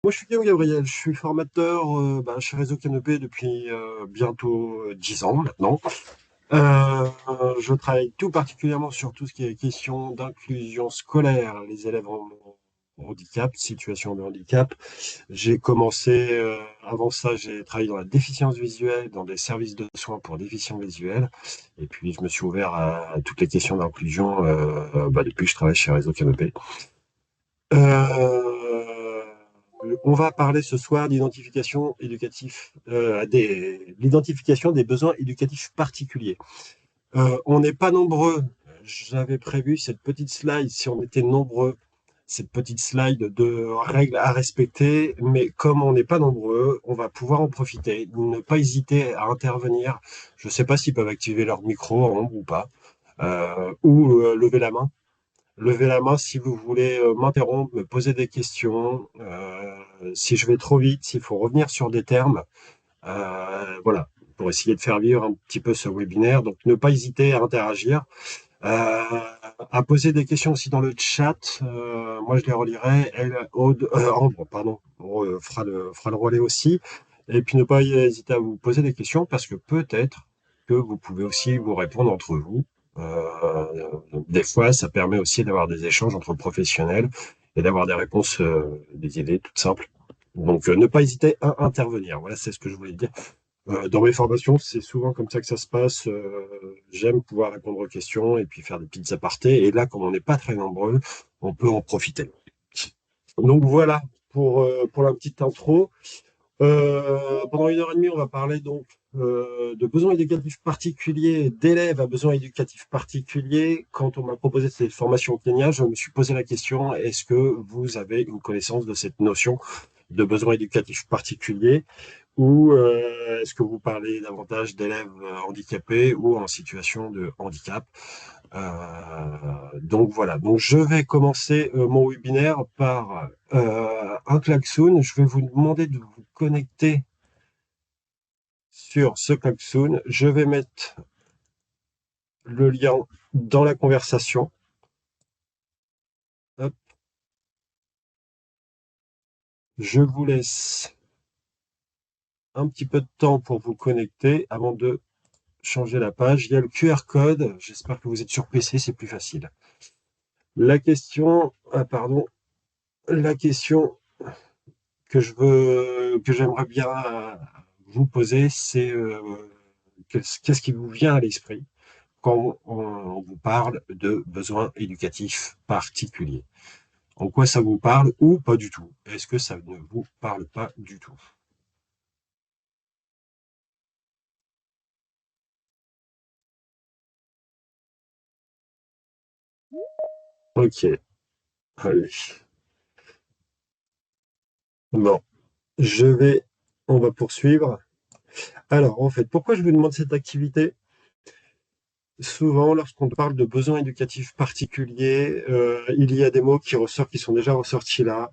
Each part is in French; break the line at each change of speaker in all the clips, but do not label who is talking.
Moi, je suis Guillaume Gabriel, je suis formateur chez Réseau Canopé depuis bientôt 10 ans maintenant. Je travaille tout particulièrement sur tout ce qui est question d'inclusion scolaire, les élèves en handicap, situation de handicap. J'ai commencé, avant ça, j'ai travaillé dans la déficience visuelle, dans des services de soins pour déficients visuels. Et puis, je me suis ouvert à toutes les questions d'inclusion depuis que je travaille chez Réseau Canopé. Euh, on va parler ce soir d'identification éducative, l'identification des besoins éducatifs particuliers. On n'est pas nombreux. J'avais prévu cette petite slide, si on était nombreux, cette petite slide de règles à respecter, mais comme on n'est pas nombreux, on va pouvoir en profiter. Ne pas hésiter à intervenir. Je ne sais pas s'ils peuvent activer leur micro en ombre ou pas, lever la main. Levez la main si vous voulez m'interrompre, me poser des questions. Si je vais trop vite, s'il faut revenir sur des termes, voilà, pour essayer de faire vivre un petit peu ce webinaire. Donc, ne pas hésiter à interagir, euh, à poser des questions aussi dans le chat. Moi, je les relirai. Ambre, pardon, fera le relais aussi. Et puis, ne pas hésiter à vous poser des questions parce que peut-être que vous pouvez aussi vous répondre entre vous. Des fois, ça permet aussi d'avoir des échanges entre professionnels et d'avoir des réponses, des idées toutes simples. Donc, ne pas hésiter à intervenir. Voilà, c'est ce que je voulais dire. Dans mes formations, c'est souvent comme ça que ça se passe. J'aime pouvoir répondre aux questions et puis faire des petites apartés. Et là, comme on n'est pas très nombreux, on peut en profiter. Donc voilà pour la petite intro. Pendant 1 heure et demie, on va parler donc de besoins éducatifs particuliers, d'élèves à besoins éducatifs particuliers. Quand on m'a proposé cette formation au Kenya, je me suis posé la question, est-ce que vous avez une connaissance de cette notion de besoins éducatifs particuliers ou est-ce que vous parlez davantage d'élèves handicapés ou en situation de handicap? Donc voilà, donc je vais commencer mon webinaire par un klaxon. Je vais vous demander de vous connecter sur ce klaxon. Je vais mettre le lien dans la conversation. Hop. Je vous laisse un petit peu de temps pour vous connecter avant de changer la page. Il y a le QR code. J'espère que vous êtes sur PC, c'est plus facile. La question, la question que j'aimerais bien vous poser, c'est qu'est-ce qui vous vient à l'esprit quand on vous parle de besoins éducatifs particuliers? En quoi ça vous parle ou pas du tout? Est-ce que ça ne vous parle pas du tout? Ok, allez. Bon, on va poursuivre. Alors, en fait, pourquoi je vous demande cette activité? Souvent, lorsqu'on parle de besoins éducatifs particuliers, il y a des mots qui ressortent, qui sont déjà ressortis là,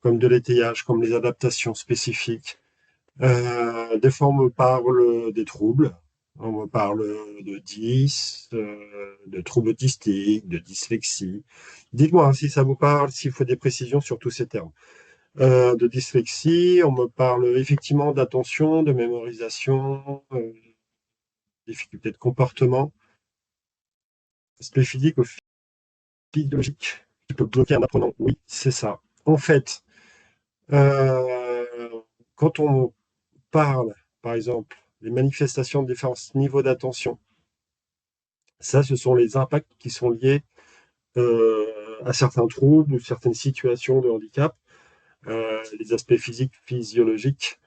comme de l'étayage, comme les adaptations spécifiques. Des fois, on me parle des troubles, on me parle de de troubles autistiques, de dyslexie. Dites-moi hein, si ça vous parle, s'il faut des précisions sur tous ces termes. De dyslexie, on me parle effectivement d'attention, de mémorisation, difficultés de comportement, aspect physique ou physiologique qui peut bloquer un apprenant. Oui, c'est ça. En fait, euh, quand on parle, par exemple, des manifestations de différents niveaux d'attention, ça, ce sont les impacts qui sont liés à certains troubles ou certaines situations de handicap, les aspects physiques, physiologiques,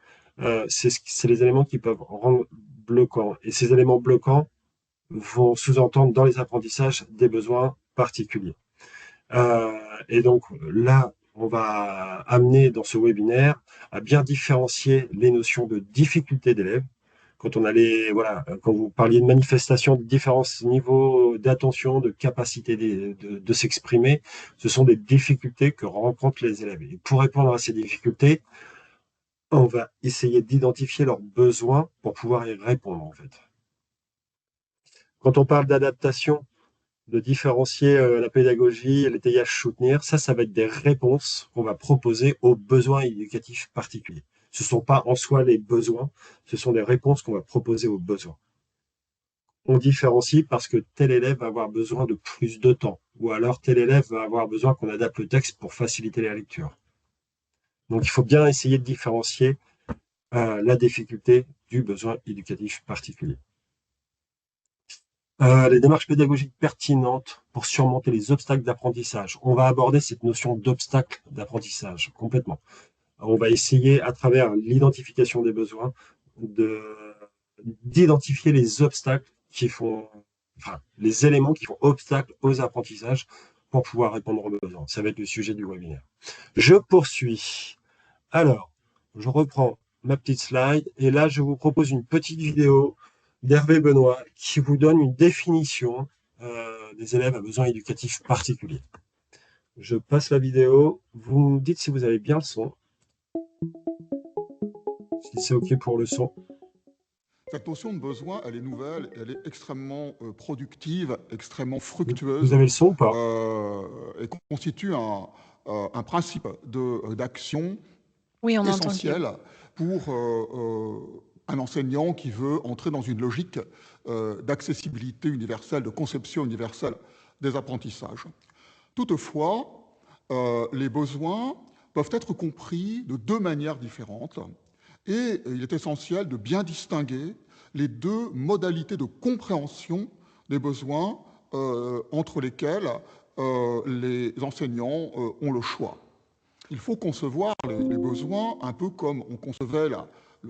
c'est les éléments qui peuvent rendre bloquants. Et ces éléments bloquants vont sous-entendre dans les apprentissages des besoins particuliers. Et donc là, on va amener dans ce webinaire à bien différencier les notions de difficulté d'élèves. Quand on allait, voilà, quand vous parliez de manifestations de différents niveaux d'attention, de capacité de s'exprimer, ce sont des difficultés que rencontrent les élèves. Et pour répondre à ces difficultés, on va essayer d'identifier leurs besoins pour pouvoir y répondre, en fait. Quand on parle d'adaptation, de différencier la pédagogie et l'étayage soutenir. Ça va être des réponses qu'on va proposer aux besoins éducatifs particuliers. Ce ne sont pas en soi les besoins, ce sont des réponses qu'on va proposer aux besoins. On différencie parce que tel élève va avoir besoin de plus de temps, ou alors tel élève va avoir besoin qu'on adapte le texte pour faciliter la lecture. Donc il faut bien essayer de différencier la difficulté du besoin éducatif particulier. Les démarches pédagogiques pertinentes pour surmonter les obstacles d'apprentissage. On va aborder cette notion d'obstacle d'apprentissage complètement. On va essayer, à travers l'identification des besoins, d'identifier les obstacles qui font, enfin, les éléments qui font obstacle aux apprentissages pour pouvoir répondre aux besoins. Ça va être le sujet du webinaire. Je poursuis. Alors, je reprends ma petite slide et là, je vous propose une petite vidéo d'Hervé Benoît qui vous donne une définition des élèves à besoins éducatifs particuliers. Je passe la vidéo. Vous me dites si vous avez bien le son. Si c'est OK pour le son.
Cette notion de besoin, elle est nouvelle, elle est extrêmement productive, extrêmement fructueuse.
Vous avez le son ou pas?
Et constitue un principe d'action
essentiel
pour un enseignant qui veut entrer dans une logique d'accessibilité universelle, de conception universelle des apprentissages. Toutefois, les besoins peuvent être compris de deux manières différentes et il est essentiel de bien distinguer les deux modalités de compréhension des besoins entre lesquels les enseignants ont le choix. Il faut concevoir les besoins un peu comme on concevait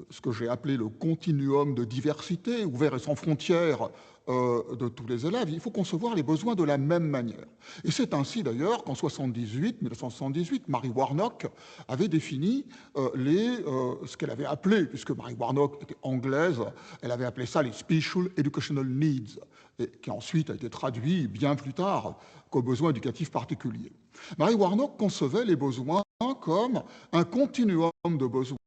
ce que j'ai appelé le continuum de diversité, ouvert et sans frontières de tous les élèves. Il faut concevoir les besoins de la même manière. Et c'est ainsi d'ailleurs qu'en 1978, Mary Warnock avait défini ce qu'elle avait appelé, puisque Mary Warnock était anglaise, elle avait appelé ça les Special Educational Needs, et qui ensuite a été traduit bien plus tard comme besoins éducatifs particuliers. Mary Warnock concevait les besoins comme un continuum de besoins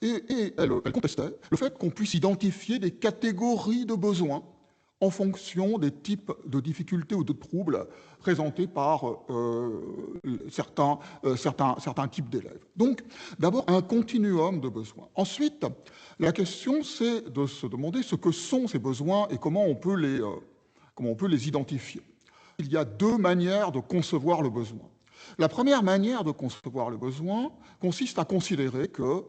et elle contestait le fait qu'on puisse identifier des catégories de besoins en fonction des types de difficultés ou de troubles présentés par certains types d'élèves. Donc, d'abord, un continuum de besoins. Ensuite, la question, c'est de se demander ce que sont ces besoins et comment on peut les identifier. Il y a deux manières de concevoir le besoin. La première manière de concevoir le besoin consiste à considérer que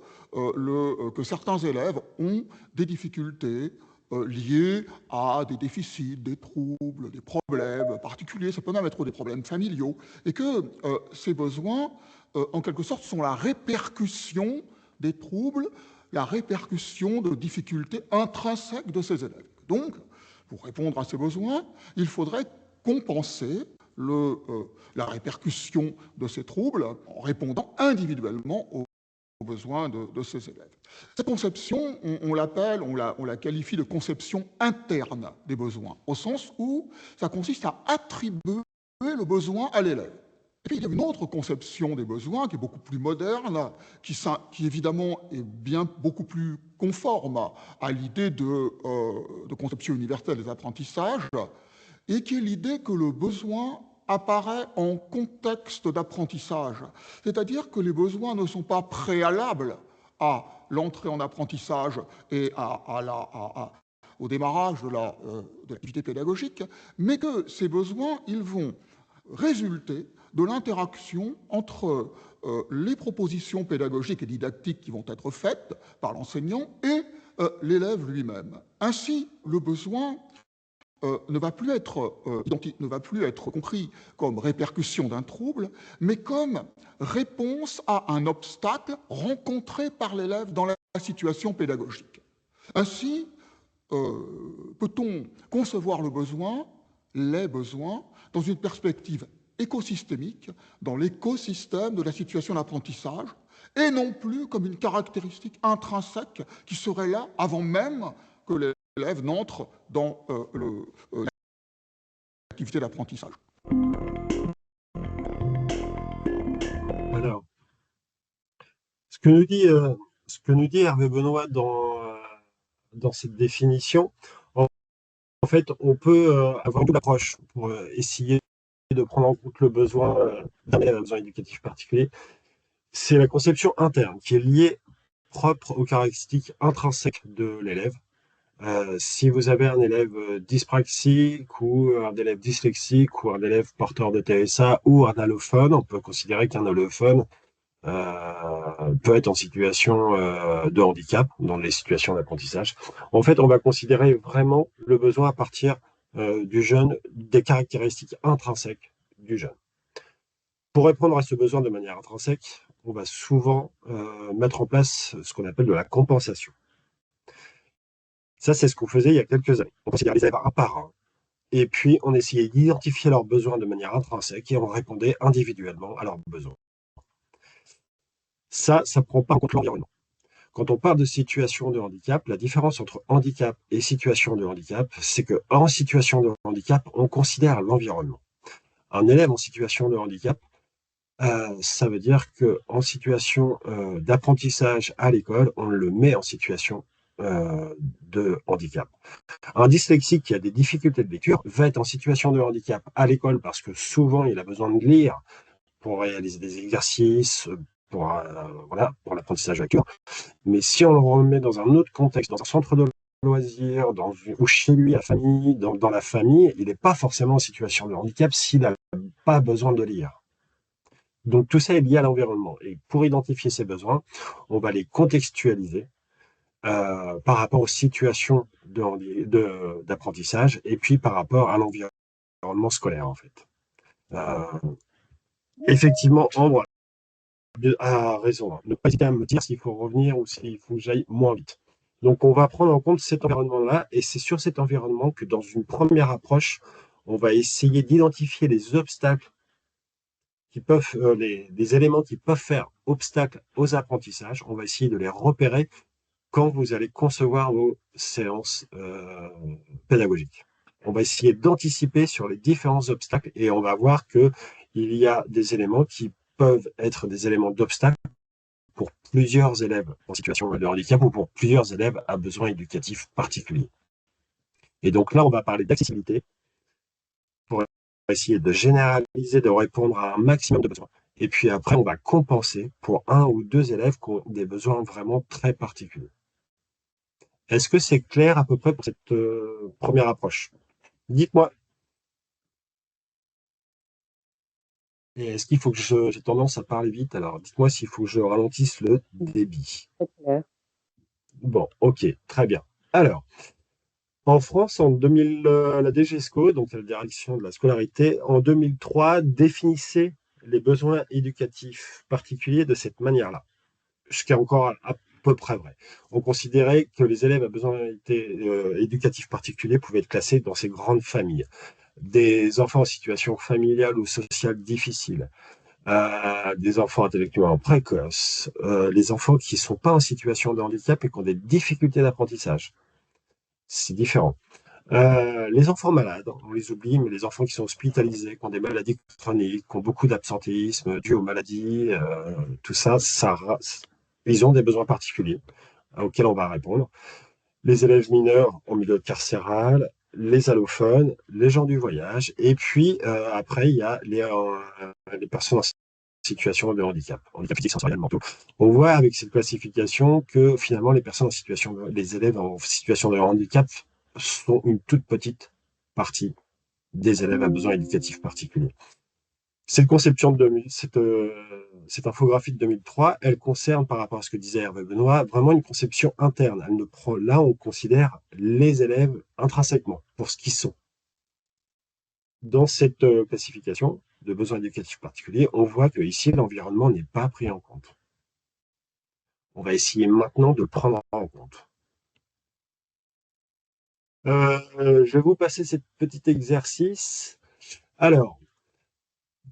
certains élèves ont des difficultés liées à des déficits, des troubles, des problèmes particuliers, ça peut même être des problèmes familiaux, et que ces besoins, en quelque sorte, sont la répercussion des troubles, la répercussion de difficultés intrinsèques de ces élèves. Donc, pour répondre à ces besoins, il faudrait compenser la répercussion de ces troubles en répondant individuellement aux besoins de ces élèves. Cette conception, on la qualifie de conception interne des besoins, au sens où ça consiste à attribuer le besoin à l'élève. Et puis, il y a une autre conception des besoins qui est beaucoup plus moderne, qui évidemment est beaucoup plus conforme à l'idée de conception universelle des apprentissages, et qui est l'idée que le besoin apparaît en contexte d'apprentissage. C'est-à-dire que les besoins ne sont pas préalables à l'entrée en apprentissage et au démarrage de l'activité pédagogique, mais que ces besoins, ils vont résulter de l'interaction entre les propositions pédagogiques et didactiques qui vont être faites par l'enseignant et l'élève lui-même. Ainsi, le besoin ne va plus être compris comme répercussion d'un trouble, mais comme réponse à un obstacle rencontré par l'élève dans la situation pédagogique. Ainsi, peut-on concevoir les besoins, dans une perspective écosystémique, dans l'écosystème de la situation d'apprentissage, et non plus comme une caractéristique intrinsèque qui serait là avant même que l'élève n'entre dans l'activité d'apprentissage.
Alors, ce que nous dit Hervé Benoît dans cette définition, en fait, on peut avoir une double approche pour essayer de prendre en compte le besoin d'un élève à besoin éducatif particulier. C'est la conception interne qui est liée propre aux caractéristiques intrinsèques de l'élève. Si vous avez un élève dyspraxique ou un élève dyslexique ou un élève porteur de TSA ou un allophone, on peut considérer qu'un allophone peut être en situation de handicap dans les situations d'apprentissage. En fait, on va considérer vraiment le besoin à partir du jeune, des caractéristiques intrinsèques du jeune. Pour répondre à ce besoin de manière intrinsèque, on va souvent mettre en place ce qu'on appelle de la compensation. Ça, c'est ce qu'on faisait il y a quelques années. On considérait les élèves un par un. Et puis, on essayait d'identifier leurs besoins de manière intrinsèque et on répondait individuellement à leurs besoins. Ça ne prend pas en compte l'environnement. Quand on parle de situation de handicap, la différence entre handicap et situation de handicap, c'est qu'en situation de handicap, on considère l'environnement. Un élève en situation de handicap, ça veut dire qu'en situation d'apprentissage à l'école, on le met en situation de handicap. Un dyslexique qui a des difficultés de lecture va être en situation de handicap à l'école parce que souvent il a besoin de lire pour réaliser des exercices, voilà, pour l'apprentissage de lecture. Mais si on le remet dans un autre contexte, dans un centre de loisirs, ou chez lui, à la famille, dans la famille, il n'est pas forcément en situation de handicap s'il n'a pas besoin de lire. Donc tout ça est lié à l'environnement. Et pour identifier ces besoins, on va les contextualiser par rapport aux situations d'apprentissage et puis par rapport à l'environnement scolaire, en fait. Effectivement, Ambre a raison. Ne pas hésiter à me dire s'il faut revenir ou s'il faut que j'aille moins vite. Donc, on va prendre en compte cet environnement-là, et c'est sur cet environnement que, dans une première approche, on va essayer d'identifier les obstacles qui peuvent, les éléments qui peuvent faire obstacle aux apprentissages. On va essayer de les repérer quand vous allez concevoir vos séances pédagogiques. On va essayer d'anticiper sur les différents obstacles et on va voir qu'il y a des éléments qui peuvent être des éléments d'obstacle pour plusieurs élèves en situation de handicap ou pour plusieurs élèves à besoins éducatifs particuliers. Et donc là, on va parler d'accessibilité pour essayer de généraliser, de répondre à un maximum de besoins. Et puis après, on va compenser pour un ou deux élèves qui ont des besoins vraiment très particuliers. Est-ce que c'est clair à peu près pour cette première approche? Dites-moi. Et est-ce qu'il faut que j'ai tendance à parler vite? Alors, dites-moi s'il faut que je ralentisse le débit.
C'est clair.
Bon, ok, très bien. Alors, en France, en 2000, la DGESCO, donc la Direction de la scolarité, en 2003, définissait les besoins éducatifs particuliers de cette manière-là, ce qui est encore à peu près vrai. On considérait que les élèves à besoins éducatifs particuliers pouvaient être classés dans ces grandes familles. Des enfants en situation familiale ou sociale difficile, des enfants intellectuellement précoces, les enfants qui ne sont pas en situation de handicap et qui ont des difficultés d'apprentissage. C'est différent. Les enfants malades, on les oublie, mais les enfants qui sont hospitalisés, qui ont des maladies chroniques, qui ont beaucoup d'absentéisme dû aux maladies, tout ça, ils ont des besoins particuliers auxquels on va répondre. Les élèves mineurs en milieu carcéral, les allophones, les gens du voyage, et puis après, il y a les personnes en situation de handicap physique, sensoriel, mentaux. On voit avec cette classification que finalement, les élèves en situation de handicap sont une toute petite partie des élèves à besoins éducatifs particuliers. Cette conception cette infographie de 2003, elle concerne, par rapport à ce que disait Hervé Benoît, vraiment une conception interne. Là, on considère les élèves intrinsèquement pour ce qu'ils sont. Dans cette classification de besoins éducatifs particuliers, on voit que ici, l'environnement n'est pas pris en compte. On va essayer maintenant de le prendre en compte. Je vais vous passer ce petit exercice. Alors,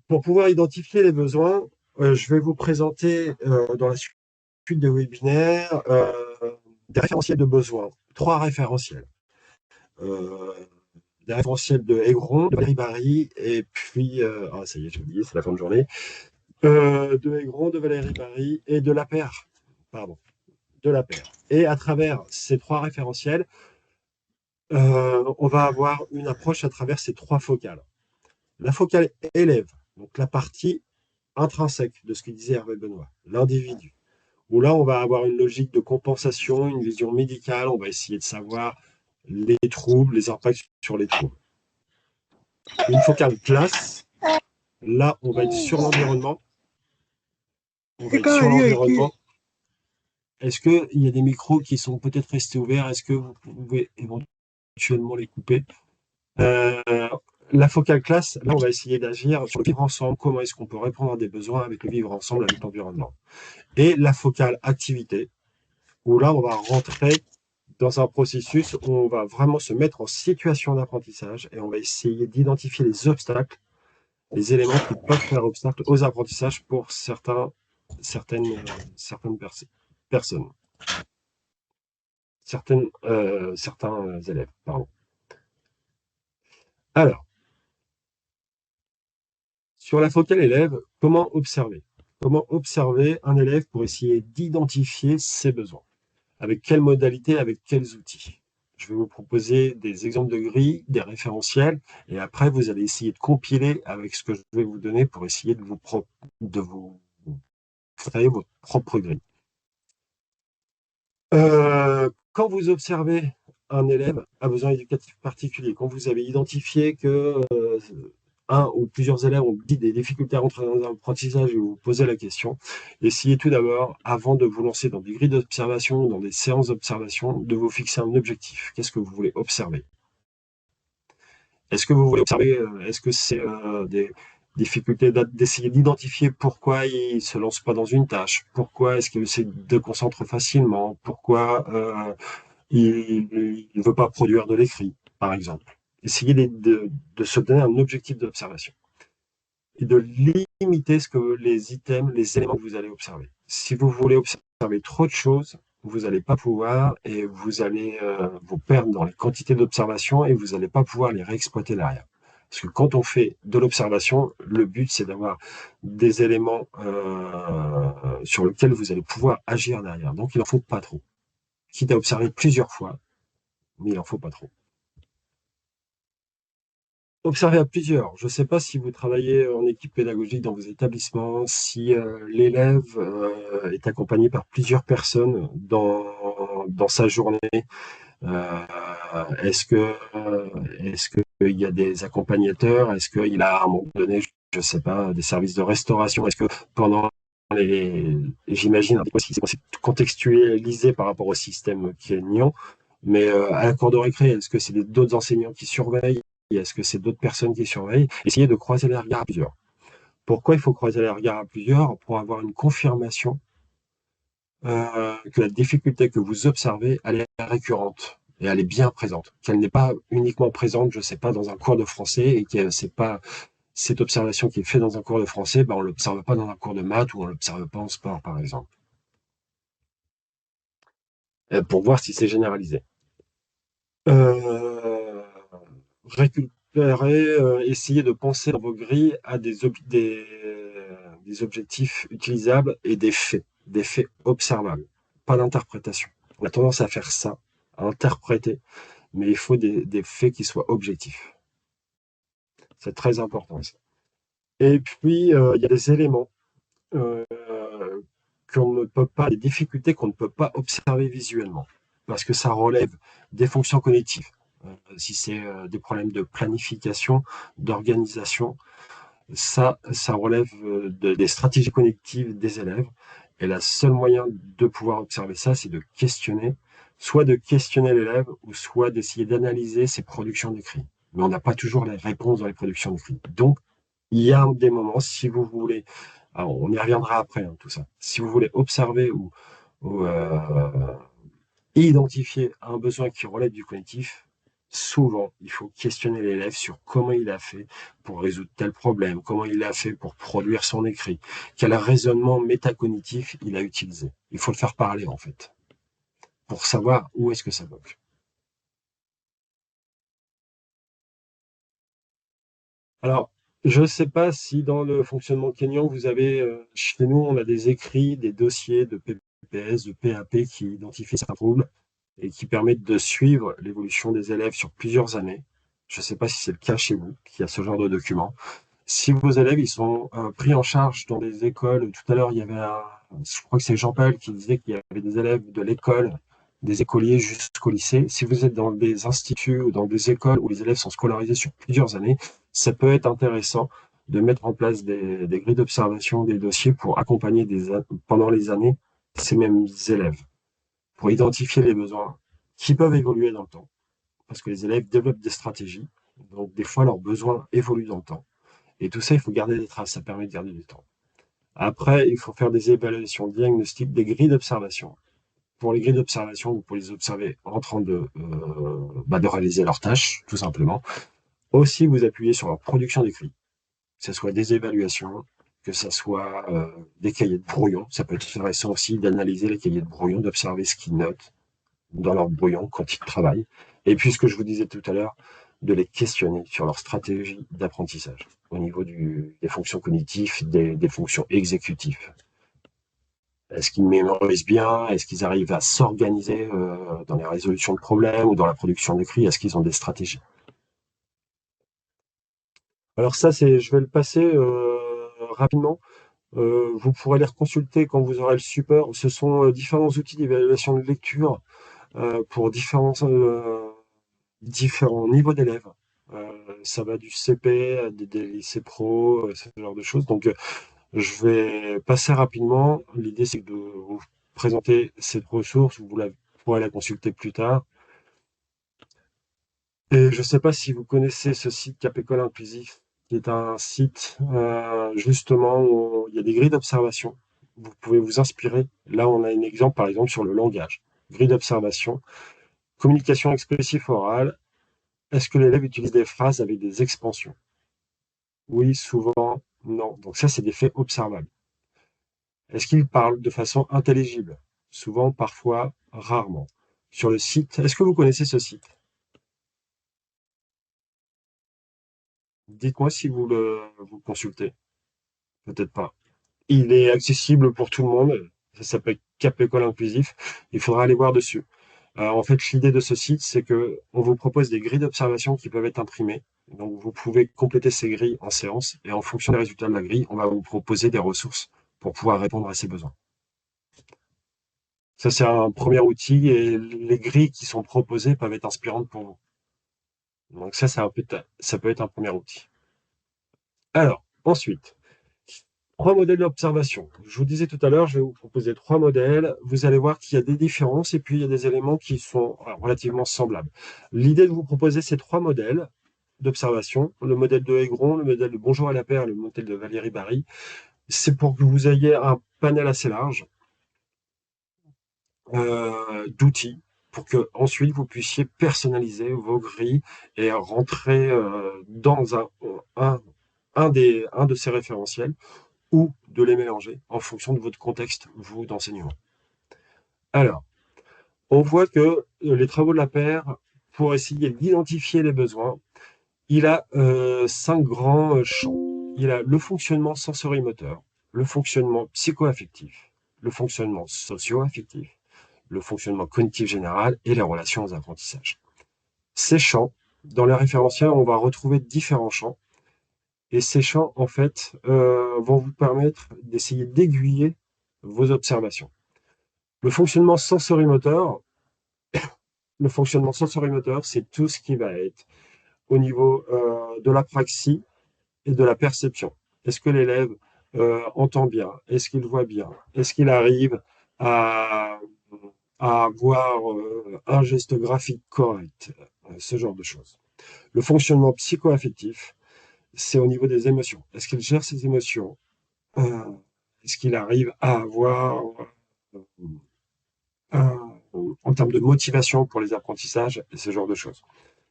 pour pouvoir identifier les besoins, je vais vous présenter dans la suite des webinaires des référentiels de besoins. 3 référentiels. Des référentiels de Aigron, de Valérie Barry, et puis, ça y est, j'ai oublié, c'est la fin de journée, de Aigron, de Valérie Barry et de Lapeyre. Pardon, de Lapeyre. Et à travers ces 3 référentiels, on va avoir une approche à travers ces trois focales. La focale élève, donc la partie intrinsèque de ce que disait Hervé Benoît, l'individu, où là, on va avoir une logique de compensation, une vision médicale, on va essayer de savoir les troubles, les impacts sur les troubles. Une focale classe, là, on va être sur l'environnement. On va être sur l'environnement. Est-ce qu'il y a des micros qui sont peut-être restés ouverts? Est-ce que vous pouvez éventuellement les couper? La focale classe, là, on va essayer d'agir sur le vivre ensemble. Comment est-ce qu'on peut répondre à des besoins avec le vivre ensemble, avec l'environnement? Et la focale activité, où là, on va rentrer dans un processus où on va vraiment se mettre en situation d'apprentissage et on va essayer d'identifier les obstacles, les éléments qui peuvent faire obstacle aux apprentissages pour certaines personnes, certains élèves, pardon. Alors, sur la focale élève, comment observer? Comment observer un élève pour essayer d'identifier ses besoins? Avec quelles modalités, avec quels outils? Je vais vous proposer des exemples de grilles, des référentiels, et après, vous allez essayer de compiler avec ce que je vais vous donner pour essayer de vous créer votre propre grille. Quand vous observez un élève à besoin éducatif particulier, quand vous avez identifié que un ou plusieurs élèves ont dit des difficultés à rentrer dans un apprentissage et vous vous posez la question, essayez tout d'abord, avant de vous lancer dans des grilles d'observation, dans des séances d'observation, de vous fixer un objectif. Qu'est-ce que vous voulez observer? Est-ce que vous voulez observer, est-ce que c'est des difficultés d'essayer d'identifier pourquoi il ne se lance pas dans une tâche? Pourquoi est-ce qu'il se déconcentre facilement? Pourquoi il ne veut pas produire de l'écrit, par exemple? Essayez de se donner un objectif d'observation et de limiter les items, les éléments que vous allez observer. Si vous voulez observer trop de choses, vous n'allez pas pouvoir et vous allez vous perdre dans les quantités d'observation et vous n'allez pas pouvoir les réexploiter derrière. Parce que quand on fait de l'observation, le but c'est d'avoir des éléments sur lesquels vous allez pouvoir agir derrière. Donc il n'en faut pas trop. Quitte à observer plusieurs fois, mais il n'en faut pas trop. Observer à plusieurs. Je ne sais pas si vous travaillez en équipe pédagogique dans vos établissements, si l'élève est accompagné par plusieurs personnes dans sa journée. Est-ce qu'il y a des accompagnateurs? Est-ce qu'il a à un moment donné, je ne sais pas, des services de restauration? Est-ce que pendant j'imagine, c'est contextualisé par rapport au système kényan, mais à la cour de récré, est-ce que c'est d'autres enseignants qui surveillent? Est-ce que c'est d'autres personnes qui surveillent? Essayez de croiser les regards à plusieurs. Pourquoi il faut croiser les regards à plusieurs? Pour avoir une confirmation que la difficulté que vous observez, elle est récurrente et elle est bien présente. Qu'elle n'est pas uniquement présente, je ne sais pas, dans un cours de français et que c'est pas cette observation qui est faite dans un cours de français, ben on ne l'observe pas dans un cours de maths ou on ne l'observe pas en sport, par exemple. Pour voir si c'est généralisé. Récupérer, essayer de penser dans vos grilles à des objectifs utilisables et des faits observables, pas d'interprétation. On a tendance à faire ça, à interpréter, mais il faut des faits qui soient objectifs. C'est très important ça. Et puis, il y a des éléments qu'on ne peut pas, des difficultés qu'on ne peut pas observer visuellement, parce que ça relève des fonctions cognitives. Si c'est des problèmes de planification, d'organisation, ça relève des stratégies cognitives des élèves. Et le seul moyen de pouvoir observer ça, c'est de questionner, soit de questionner l'élève, ou soit d'essayer d'analyser ses productions d'écrit. Mais on n'a pas toujours les réponses dans les productions d'écrit. Donc, il y a des moments, si vous voulez, alors on y reviendra après, hein, tout ça, si vous voulez observer ou identifier un besoin qui relève du cognitif, souvent, il faut questionner l'élève sur comment il a fait pour résoudre tel problème, comment il a fait pour produire son écrit, quel raisonnement métacognitif il a utilisé. Il faut le faire parler, en fait, pour savoir où est-ce que ça bloque. Alors, je ne sais pas si dans le fonctionnement kényan, vous avez, chez nous, on a des écrits, des dossiers de PPS, de PAP qui identifient certains troubles. et qui permettent de suivre l'évolution des élèves sur plusieurs années. Je ne sais pas si c'est le cas chez vous, qui a ce genre de document. Si vos élèves ils sont pris en charge dans des écoles, tout à l'heure il y avait je crois que c'est Jean-Paul qui disait qu'il y avait des élèves de l'école, des écoliers jusqu'au lycée. Si vous êtes dans des instituts ou dans des écoles où les élèves sont scolarisés sur plusieurs années, ça peut être intéressant de mettre en place des grilles d'observation, des dossiers pour accompagner pendant les années ces mêmes élèves, pour identifier les besoins qui peuvent évoluer dans le temps, parce que les élèves développent des stratégies, donc des fois leurs besoins évoluent dans le temps. Et tout ça, il faut garder des traces, ça permet de garder du temps. Après, il faut faire des évaluations diagnostiques, des grilles d'observation. Pour les grilles d'observation, vous pouvez les observer en train de réaliser leurs tâches, tout simplement. Aussi, vous appuyez sur leur production d'écrit, que ce soit des évaluations, que ce soit des cahiers de brouillon. Ça peut être intéressant aussi d'analyser les cahiers de brouillon, d'observer ce qu'ils notent dans leur brouillon quand ils travaillent. Et puis, ce que je vous disais tout à l'heure, de les questionner sur leur stratégie d'apprentissage au niveau des fonctions cognitives, des fonctions exécutives. Est-ce qu'ils mémorisent bien? Est-ce qu'ils arrivent à s'organiser dans les résolutions de problèmes ou dans la production d'écrits? Est-ce qu'ils ont des stratégies? Alors ça, je vais le passer rapidement. Vous pourrez les reconsulter quand vous aurez le support. Ce sont différents outils d'évaluation de lecture pour différents niveaux d'élèves. Ça va du CP à des lycées pro, ce genre de choses. Donc, je vais passer rapidement. L'idée, c'est de vous présenter cette ressource. Pourrez la consulter plus tard. Et je ne sais pas si vous connaissez ce site Cap École Inclusif, qui est un site justement où il y a des grilles d'observation. Vous pouvez vous inspirer. Là, on a un exemple, par exemple, sur le langage. Grille d'observation, communication expressive orale. Est-ce que l'élève utilise des phrases avec des expansions? Oui, souvent, non. Donc ça, c'est des faits observables. Est-ce qu'il parle de façon intelligible? Souvent, parfois, rarement. Sur le site, est-ce que vous connaissez ce site? Dites-moi si vous consultez. Peut-être pas. Il est accessible pour tout le monde. Ça s'appelle Cap École Inclusif. Il faudra aller voir dessus. En fait, l'idée de ce site, c'est que on vous propose des grilles d'observation qui peuvent être imprimées. Donc, vous pouvez compléter ces grilles en séance et en fonction des résultats de la grille, on va vous proposer des ressources pour pouvoir répondre à ces besoins. Ça, c'est un premier outil et les grilles qui sont proposées peuvent être inspirantes pour vous. Donc ça peut être un premier outil. Alors, ensuite, 3 modèles d'observation. Je vous disais tout à l'heure, je vais vous proposer 3 modèles. Vous allez voir qu'il y a des différences et puis il y a des éléments qui sont relativement semblables. L'idée de vous proposer ces 3 modèles d'observation, le modèle de Aigron, le modèle de Bonjour à la Paire, le modèle de Valérie Barry, c'est pour que vous ayez un panel assez large d'outils pour que ensuite vous puissiez personnaliser vos grilles et rentrer dans un de ces référentiels ou de les mélanger en fonction de votre contexte, vous, d'enseignement. Alors, on voit que les travaux de la paire, pour essayer d'identifier les besoins, il a 5 grands champs. Il a le fonctionnement sensorimoteur, le fonctionnement psycho-affectif, le fonctionnement socio-affectif, le fonctionnement cognitif général et les relations aux apprentissages. Ces champs, dans les référentiels, on va retrouver différents champs. Et ces champs, en fait, vont vous permettre d'essayer d'aiguiller vos observations. Le fonctionnement sensorimoteur, c'est tout ce qui va être au niveau de l'apraxie et de la perception. Est-ce que l'élève entend bien? Est-ce qu'il voit bien? Est-ce qu'il arrive à, à avoir un geste graphique correct? Ce genre de choses. Le fonctionnement psycho-affectif, c'est au niveau des émotions. Est-ce qu'il gère ses émotions? Est-ce qu'il arrive à avoir, en termes de motivation pour les apprentissages, et ce genre de choses?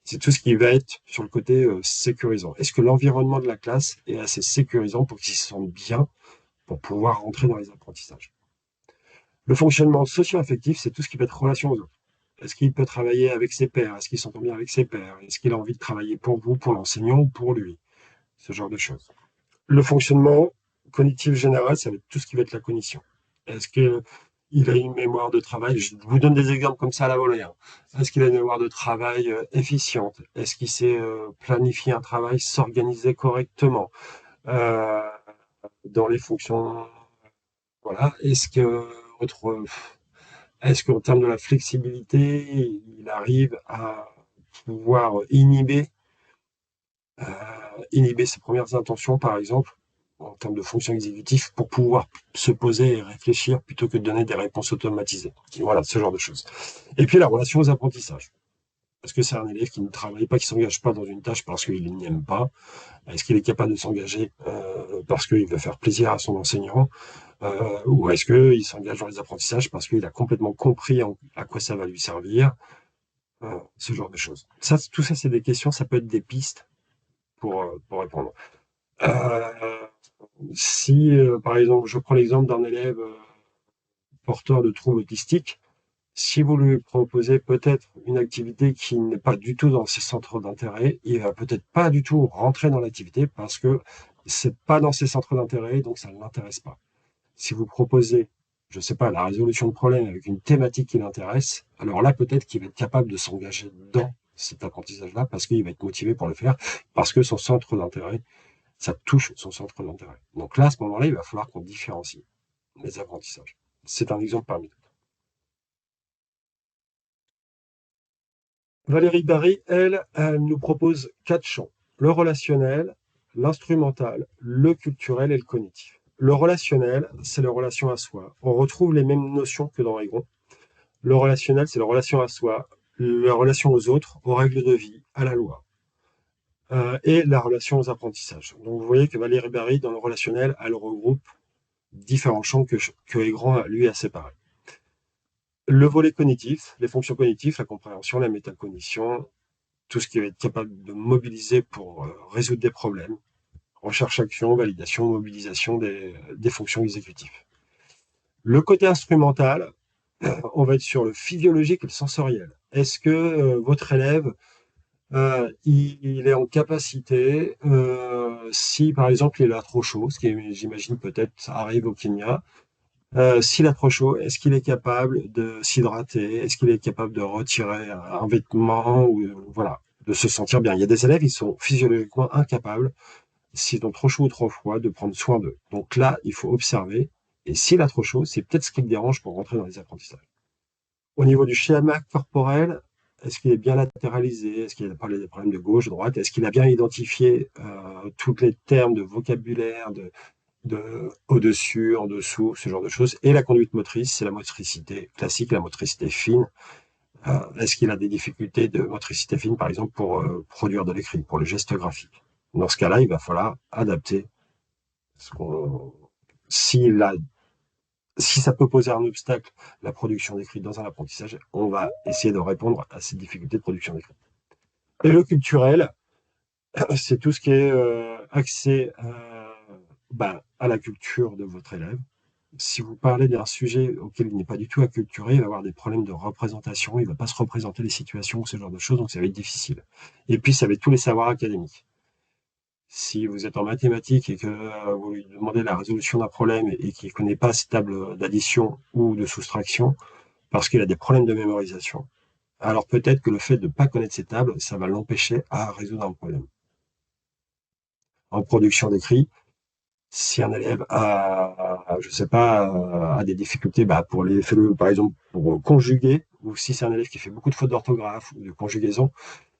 C'est tout ce qui va être sur le côté sécurisant. Est-ce que l'environnement de la classe est assez sécurisant pour qu'ils se sentent bien pour pouvoir rentrer dans les apprentissages? Le fonctionnement socio-affectif, c'est tout ce qui va être relation aux autres. Est-ce qu'il peut travailler avec ses pairs? Est-ce qu'il s'entend bien avec ses pairs? Est-ce qu'il a envie de travailler pour vous, pour l'enseignant ou pour lui? Ce genre de choses. Le fonctionnement cognitif général, ça va être tout ce qui va être la cognition. Est-ce qu'il il a une mémoire de travail. Je vous donne des exemples comme ça à la volée, hein. Est-ce qu'il a une mémoire de travail efficiente? Est-ce qu'il sait planifier un travail, s'organiser correctement euh, dans les fonctions? Voilà. Est-ce qu'en termes de la flexibilité, il arrive à pouvoir euh, inhiber ses premières intentions, par exemple, en termes de fonction exécutive, pour pouvoir se poser et réfléchir plutôt que de donner des réponses automatisées. Voilà, ce genre de choses. Et puis la relation aux apprentissages. Est-ce que c'est un élève qui ne travaille pas, qui ne s'engage pas dans une tâche parce qu'il n'y aime pas? Est-ce qu'il est capable de s'engager parce qu'il veut faire plaisir à son enseignant? Ou est-ce qu'il s'engage dans les apprentissages parce qu'il a complètement compris à quoi ça va lui servir? Ce genre de choses. Ça, tout ça, c'est des questions, ça peut être des pistes pour répondre. Euh, Si, par exemple, je prends l'exemple d'un élève porteur de troubles autistiques, si vous lui proposez peut-être une activité qui n'est pas du tout dans ses centres d'intérêt, il va peut-être pas du tout rentrer dans l'activité parce que c'est pas dans ses centres d'intérêt, donc ça ne l'intéresse pas. Si vous proposez, je sais pas, la résolution de problème avec une thématique qui l'intéresse, alors là, peut-être qu'il va être capable de s'engager dans cet apprentissage-là parce qu'il va être motivé pour le faire, parce que son centre d'intérêt, ça touche son centre d'intérêt. Donc là, à ce moment-là, il va falloir qu'on différencie les apprentissages. C'est un exemple parmi d'autres. Valérie Barry, elle nous propose 4 champs. Le relationnel, l'instrumental, le culturel et le cognitif. Le relationnel, c'est la relation à soi. On retrouve les mêmes notions que dans Egon. Le relationnel, c'est la relation à soi, la relation aux autres, aux règles de vie, à la loi, et la relation aux apprentissages. Donc vous voyez que Valérie Barry, dans le relationnel, elle regroupe différents champs que Egon, lui, a séparés. Le volet cognitif, les fonctions cognitives, la compréhension, la métacognition, tout ce qui va être capable de mobiliser pour résoudre des problèmes, recherche-action, validation, mobilisation des fonctions exécutives. Le côté instrumental, on va être sur le physiologique et le sensoriel. Est-ce que votre élève, il est en capacité, si par exemple il a trop chaud, ce qui j'imagine peut-être arrive au Kenya, s'il a trop chaud, est-ce qu'il est capable de s'hydrater? Est-ce qu'il est capable de retirer un vêtement ou voilà, de se sentir bien? Il y a des élèves, ils sont physiologiquement incapables, s'ils ont trop chaud ou trop froid, de prendre soin d'eux. Donc là, il faut observer. Et s'il a trop chaud, c'est peut-être ce qui le dérange pour rentrer dans les apprentissages. Au niveau du schéma corporel, est-ce qu'il est bien latéralisé? Est-ce qu'il a pas des problèmes de gauche, droite? Est-ce qu'il a bien identifié tous les termes de vocabulaire, de au-dessus, en dessous, ce genre de choses. Et la conduite motrice, c'est la motricité classique, la motricité fine. Est-ce qu'il a des difficultés de motricité fine, par exemple, pour produire de l'écrit, pour le geste graphique? Dans ce cas-là, il va falloir adapter. Ce qu'on- S'il a, si ça peut poser un obstacle, la production d'écrit dans un apprentissage, on va essayer de répondre à ces difficultés de production d'écrit. Et le culturel, c'est tout ce qui est accès à la culture de votre élève. Si vous parlez d'un sujet auquel il n'est pas du tout acculturé, il va avoir des problèmes de représentation, il ne va pas se représenter les situations ou ce genre de choses, donc ça va être difficile. Et puis, ça va être tous les savoirs académiques. Si vous êtes en mathématiques et que vous lui demandez la résolution d'un problème et qu'il ne connaît pas ces tables d'addition ou de soustraction, parce qu'il a des problèmes de mémorisation, alors peut-être que le fait de ne pas connaître ces tables, ça va l'empêcher à résoudre un problème. En production d'écrit, si un élève je sais pas, a des difficultés pour par exemple, pour conjuguer, ou si c'est un élève qui fait beaucoup de fautes d'orthographe ou de conjugaison,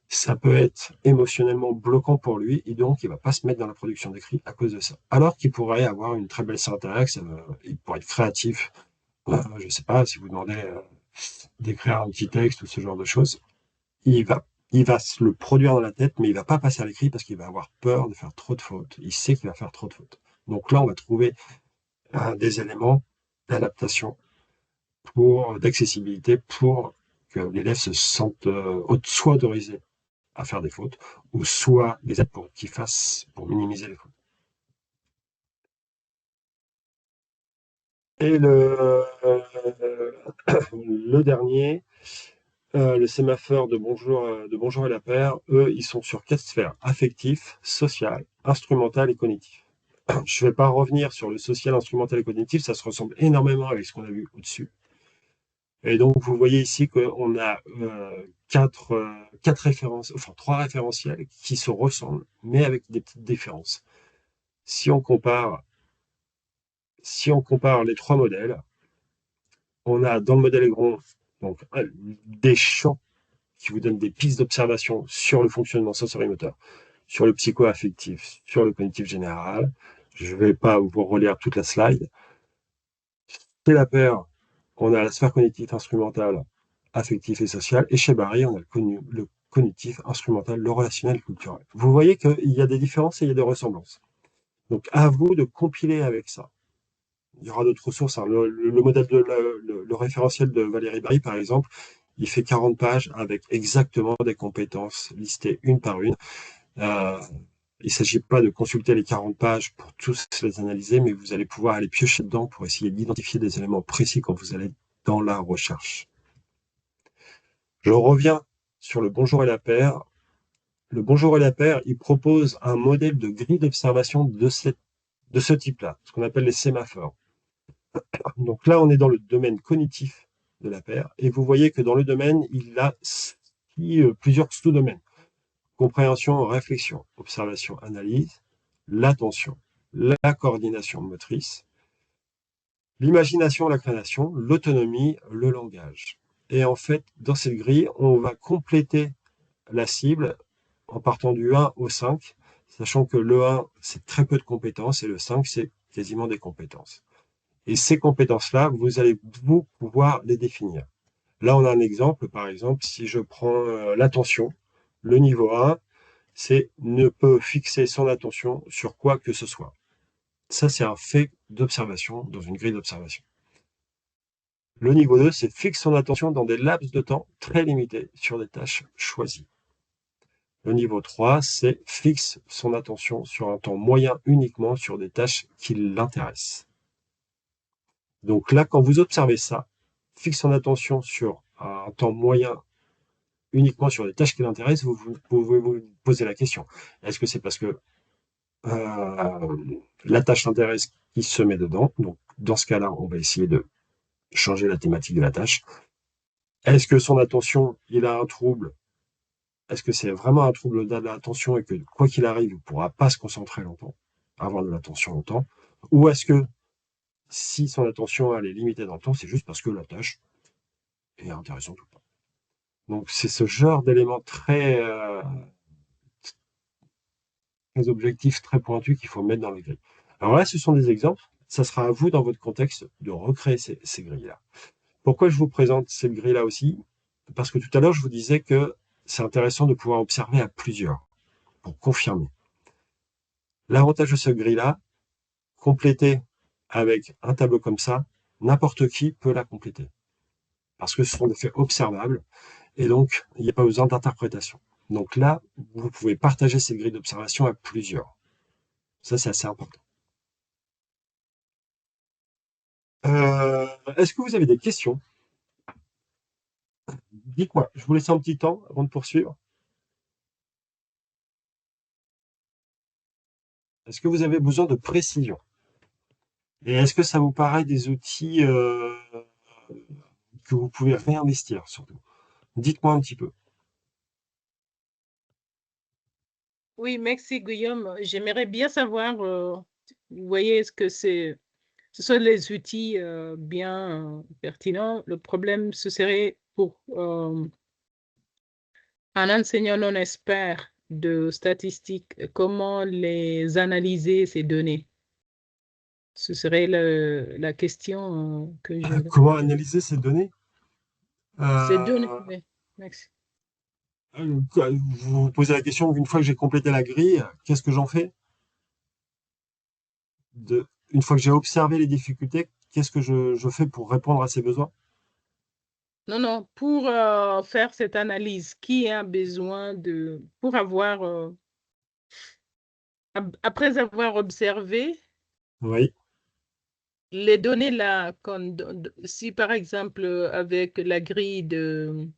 ça peut être émotionnellement bloquant pour lui et donc il va pas se mettre dans la production d'écrit à cause de ça. Alors qu'il pourrait avoir une très belle syntaxe, il pourrait être créatif. Je sais pas, si vous demandez d'écrire un petit texte ou ce genre de choses, il va, il va se le produire dans la tête, mais il va pas passer à l'écrit parce qu'il va avoir peur de faire trop de fautes. Il sait qu'il va faire trop de fautes. Donc là, on va trouver des éléments d'adaptation d'accessibilité pour que l'élève se sente soit autorisé à faire des fautes, ou soit des aides pour qu'il fasse pour minimiser les fautes. Et le dernier, le sémaphore de Bonjour et la Paire, eux, ils sont sur 4 sphères: affectif, social, instrumental et cognitif. Je ne vais pas revenir sur le social, instrumental et cognitif, ça se ressemble énormément avec ce qu'on a vu au-dessus. Et donc, vous voyez ici qu'on a quatre références, enfin 3 référentiels qui se ressemblent, mais avec des petites différences. Si on compare les 3 modèles, on a dans le modèle Aigron donc, des champs qui vous donnent des pistes d'observation sur le fonctionnement sensorimoteur, sur le psycho-affectif, sur le cognitif général. Je ne vais pas vous relire toute la slide. Chez la paire, on a la sphère cognitive instrumentale, affective et sociale. Et chez Barry, on a le cognitif instrumental, le relationnel et culturel. Vous voyez qu'il y a des différences et il y a des ressemblances. Donc, à vous de compiler avec ça. Il y aura d'autres ressources. Hein. Le modèle le référentiel de Valérie Barry, par exemple, il fait 40 pages avec exactement des compétences listées une par une. Il ne s'agit pas de consulter les 40 pages pour tous les analyser, mais vous allez pouvoir aller piocher dedans pour essayer d'identifier des éléments précis quand vous allez dans la recherche. Je reviens sur le Bonjour et la paire. Le Bonjour et la paire, il propose un modèle de grille d'observation de ce type-là, ce qu'on appelle les sémaphores. Donc là, on est dans le domaine cognitif de la paire, et vous voyez que dans le domaine, il a plusieurs sous-domaines. Compréhension, réflexion, observation, analyse, l'attention, la coordination motrice, l'imagination, la création, l'autonomie, le langage. Et en fait, dans cette grille, on va compléter la cible en partant du 1 au 5, sachant que le 1, c'est très peu de compétences et le 5, c'est quasiment des compétences. Et ces compétences-là, vous allez vous pouvoir les définir. Là, on a un exemple. Par exemple, si je prends l'attention, le niveau 1, c'est ne peut fixer son attention sur quoi que ce soit. Ça, c'est un fait d'observation dans une grille d'observation. Le niveau 2, c'est fixe son attention dans des laps de temps très limités sur des tâches choisies. Le niveau 3, c'est fixe son attention sur un temps moyen uniquement sur des tâches qui l'intéressent. Donc là, quand vous observez ça, fixe son attention sur un temps moyen uniquement sur des tâches qui l'intéressent, vous pouvez vous poser la question. Est-ce que c'est parce que la tâche l'intéresse qui se met dedans? Donc, dans ce cas-là, on va essayer de changer la thématique de la tâche. Est-ce que son attention, il a un trouble? Est-ce que c'est vraiment un trouble de l'attention et que, quoi qu'il arrive, il ne pourra pas se concentrer longtemps, avoir de l'attention longtemps? Ou est-ce que, si son attention elle est limitée dans le temps, c'est juste parce que la tâche est intéressante ou pas? Donc, c'est ce genre d'éléments très objectifs, très pointus qu'il faut mettre dans les grilles. Alors là, ce sont des exemples. Ça sera à vous, dans votre contexte, de recréer ces grilles-là. Pourquoi je vous présente cette grille-là aussi? Parce que tout à l'heure, je vous disais que c'est intéressant de pouvoir observer à plusieurs pour confirmer. L'avantage de cette grille-là, compléter avec un tableau comme ça, n'importe qui peut la compléter. Parce que ce sont des faits observables et donc il n'y a pas besoin d'interprétation. Donc là, vous pouvez partager cette grille d'observation à plusieurs. Ça, c'est assez important. Est-ce que vous avez des questions? Dites-moi, je vous laisse un petit temps avant de poursuivre. Est-ce que vous avez besoin de précision? Et est-ce que ça vous paraît des outils que vous pouvez réinvestir surtout? Dites-moi un petit peu.
Oui, merci Guillaume. J'aimerais bien savoir, vous voyez, est-ce que ce sont les outils bien pertinents? Le problème, ce serait pour un enseignant non expert de statistiques, comment les analyser, ces données? Ce serait la question que je...
Comment analyser ces données?
Ces données,
Euh,
oui, merci.
Vous vous posez la question, une fois que j'ai complété la grille, qu'est-ce que j'en fais? Une fois que j'ai observé les difficultés, qu'est-ce que je fais pour répondre à ces besoins?
Non, non, pour faire cette analyse, qui a besoin pour avoir, après avoir observé
Oui,
les données là, si par exemple avec la grille de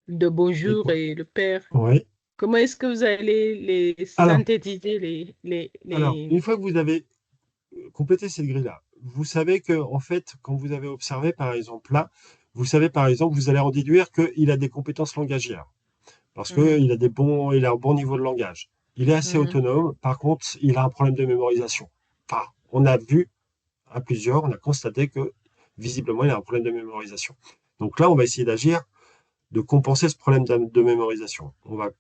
et
Bonjour
quoi?
et le Père,
Oui.
comment est-ce que vous allez les
Alors,
synthétiser,
une fois que vous avez complété cette grille-là, vous savez que, en fait, quand vous avez observé, par exemple, là, vous savez, par exemple, vous allez en déduire qu'il a des compétences langagières, parce
Mhm.
il a un bon niveau de langage. Il est assez
Mhm.
autonome, par contre, il a un problème de mémorisation. Enfin, on a vu à plusieurs, on a constaté que visiblement, il a un problème de mémorisation. Donc là, on va essayer d'agir, de compenser ce problème de mémorisation.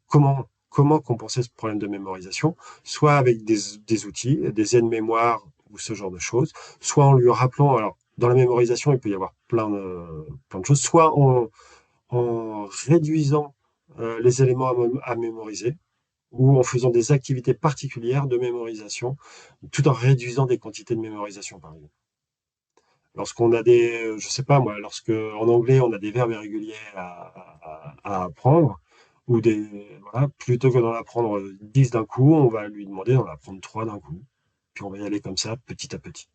Comment compenser ce problème de mémorisation? Soit avec des outils, des aides-mémoire ou ce genre de choses, soit en lui rappelant, alors dans la mémorisation, il peut y avoir plein de choses, soit en réduisant les éléments à mémoriser, ou en faisant des activités particulières de mémorisation, tout en réduisant des quantités de mémorisation, par exemple. Lorsqu'on a je sais pas moi, lorsque en anglais on a des verbes irréguliers à apprendre, ou voilà, plutôt que d'en apprendre 10 d'un coup, on va lui demander d'en apprendre 3 d'un coup. Puis on va y aller comme ça, petit à petit.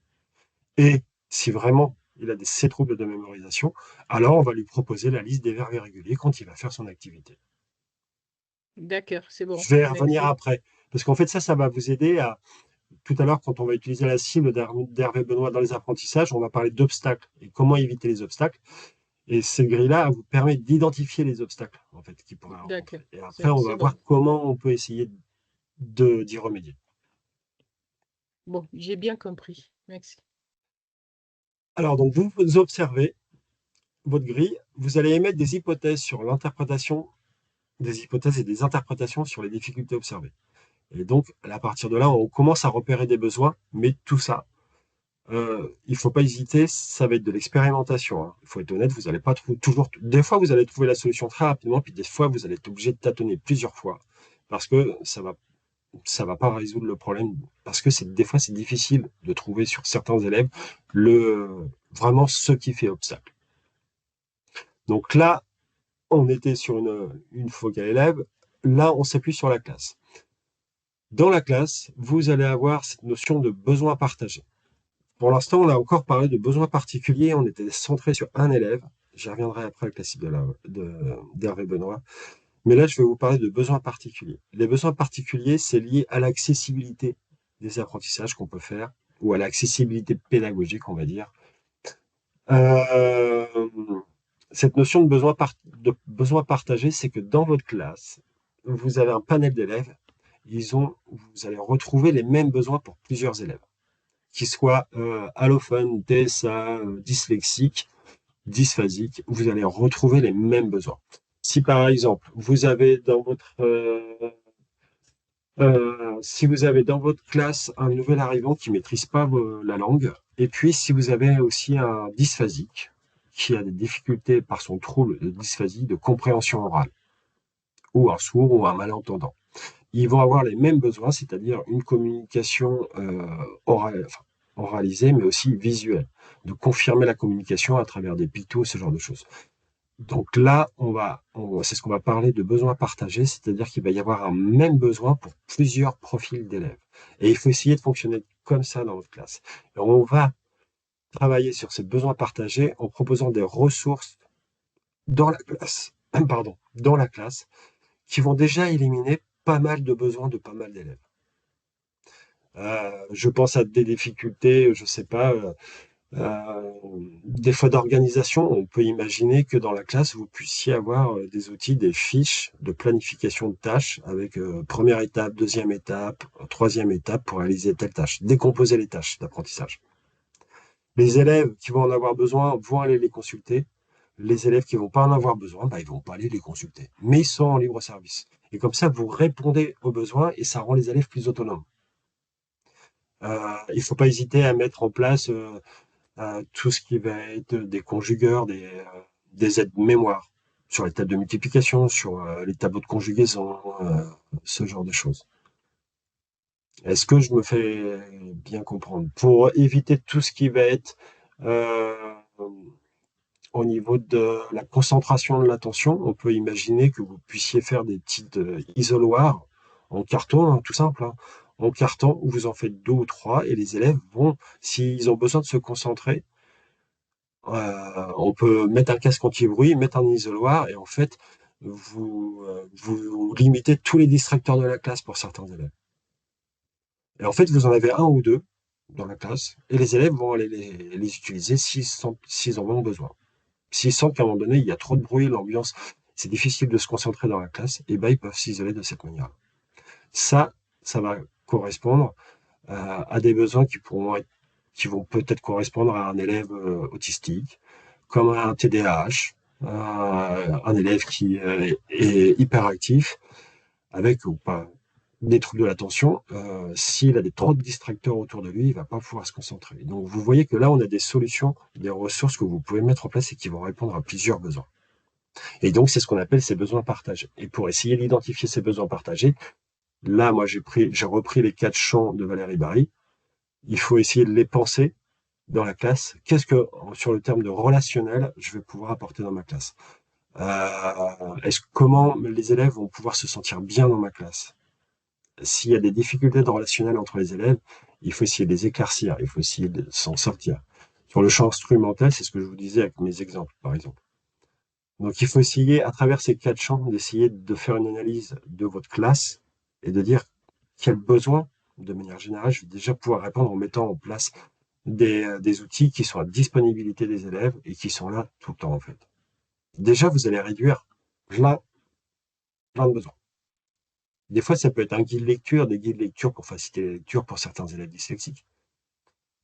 Et si vraiment il a ces troubles de mémorisation, alors on va lui proposer la liste des verbes irréguliers quand il va faire son activité.
D'accord, c'est bon.
Je vais y revenir
Merci.
après, parce qu'en fait ça va vous aider à, tout à l'heure, quand on va utiliser la cible d'Hervé Benoît dans les apprentissages, on va parler d'obstacles et comment éviter les obstacles. Et cette grille-là vous permet d'identifier les obstacles en fait qu'il pourrait
D'accord,
rencontrer. Et après, on
c'est
va voir
bon.
comment on peut essayer d'y remédier.
Bon, j'ai bien compris. Merci.
Alors, donc, vous observez votre grille, vous allez émettre des hypothèses sur l'interprétation, des hypothèses et des interprétations sur les difficultés observées. Et donc, à partir de là, on commence à repérer des besoins, mais tout ça, il ne faut pas hésiter, ça va être de l'expérimentation, hein. Il faut être honnête, vous n'allez pas toujours. Des fois, vous allez trouver la solution très rapidement, puis des fois, vous allez être obligé de tâtonner plusieurs fois, parce que ça va pas résoudre le problème, parce que des fois, c'est difficile de trouver sur certains élèves vraiment ce qui fait obstacle. Donc là, on était sur une focale élève. Là, on s'appuie sur la classe. Dans la classe, vous allez avoir cette notion de besoin partagé. Pour l'instant, on a encore parlé de besoins particuliers. On était centré sur un élève. J'y reviendrai après avec la cible d'Hervé Benoît. Mais là, je vais vous parler de besoins particuliers. Les besoins particuliers, c'est lié à l'accessibilité des apprentissages qu'on peut faire, ou à l'accessibilité pédagogique, on va dire. Euh, cette notion de besoin partagé, c'est que dans votre classe, vous avez un panel d'élèves. Vous allez retrouver les mêmes besoins pour plusieurs élèves, qu'ils soient allophones, TSA, dyslexiques, dysphasiques. Vous allez retrouver les mêmes besoins. Si par exemple, si vous avez dans votre classe un nouvel arrivant qui ne maîtrise pas la langue, et puis si vous avez aussi un dysphasique qui a des difficultés par son trouble de dysphasie de compréhension orale, ou un sourd ou un malentendant, ils vont avoir les mêmes besoins, c'est-à-dire une communication oralisée, mais aussi visuelle, de confirmer la communication à travers des pictos, ce genre de choses. Donc là, c'est ce qu'on va parler de besoins partagés, c'est-à-dire qu'il va y avoir un même besoin pour plusieurs profils d'élèves. Et il faut essayer de fonctionner comme ça dans votre classe. Et on va travailler sur ces besoins partagés en proposant des ressources dans la classe, pardon, dans la classe, qui vont déjà éliminer pas mal de besoins de pas mal d'élèves. Je pense à des difficultés, je sais pas, des fois d'organisation. On peut imaginer que dans la classe, vous puissiez avoir des outils, des fiches de planification de tâches avec première étape, deuxième étape, troisième étape pour réaliser telle tâche. Décomposer les tâches d'apprentissage. Les élèves qui vont en avoir besoin vont aller les consulter. Les élèves qui ne vont pas en avoir besoin, ils ne vont pas aller les consulter. Mais ils sont en libre service. Et comme ça, vous répondez aux besoins et ça rend les élèves plus autonomes. Il ne faut pas hésiter à mettre en place tout ce qui va être des conjugueurs, des aides mémoire sur les tables de multiplication, sur les tableaux de conjugaison, ce genre de choses. Est-ce que je me fais bien comprendre? Pour éviter tout ce qui va être euh, au niveau de la concentration de l'attention, on peut imaginer que vous puissiez faire des petites isoloirs en carton, hein, tout simple, hein, en carton, où vous en faites deux ou trois, et les élèves vont, s'ils ont besoin de se concentrer, on peut mettre un casque anti-bruit, mettre un isoloir, et en fait, vous limitez tous les distracteurs de la classe pour certains élèves. Et en fait, vous en avez un ou deux dans la classe, et les élèves vont aller les utiliser s'ils en ont besoin. s'ils sentent qu'à un moment donné, il y a trop de bruit, l'ambiance, c'est difficile de se concentrer dans la classe, et ben ils peuvent s'isoler de cette manière. Ça va correspondre à des besoins qui vont peut-être correspondre à un élève autistique, comme un TDAH, un élève qui est hyperactif, avec ou pas des troubles de l'attention. S'il a trop de distracteurs autour de lui, il va pas pouvoir se concentrer. Donc vous voyez que là, on a des solutions, des ressources que vous pouvez mettre en place et qui vont répondre à plusieurs besoins. Et donc, c'est ce qu'on appelle ces besoins partagés. Et pour essayer d'identifier ces besoins partagés, là, moi, j'ai repris les 4 champs de Valérie Barry. Il faut essayer de les penser dans la classe. Qu'est-ce que, sur le terme de relationnel, je vais pouvoir apporter dans ma classe? Comment les élèves vont pouvoir se sentir bien dans ma classe? S'il y a des difficultés de relationnel entre les élèves, il faut essayer de les éclaircir, il faut essayer de s'en sortir. Sur le champ instrumental, c'est ce que je vous disais avec mes exemples, par exemple. Donc, il faut essayer, à travers ces 4 champs, d'essayer de faire une analyse de votre classe et de dire quels besoins, de manière générale, je vais déjà pouvoir répondre en mettant en place des outils qui sont à disponibilité des élèves et qui sont là tout le temps, en fait. Déjà, vous allez réduire plein, plein de besoins. Des fois, ça peut être un guide lecture, des guides lecture pour faciliter la lecture pour certains élèves dyslexiques.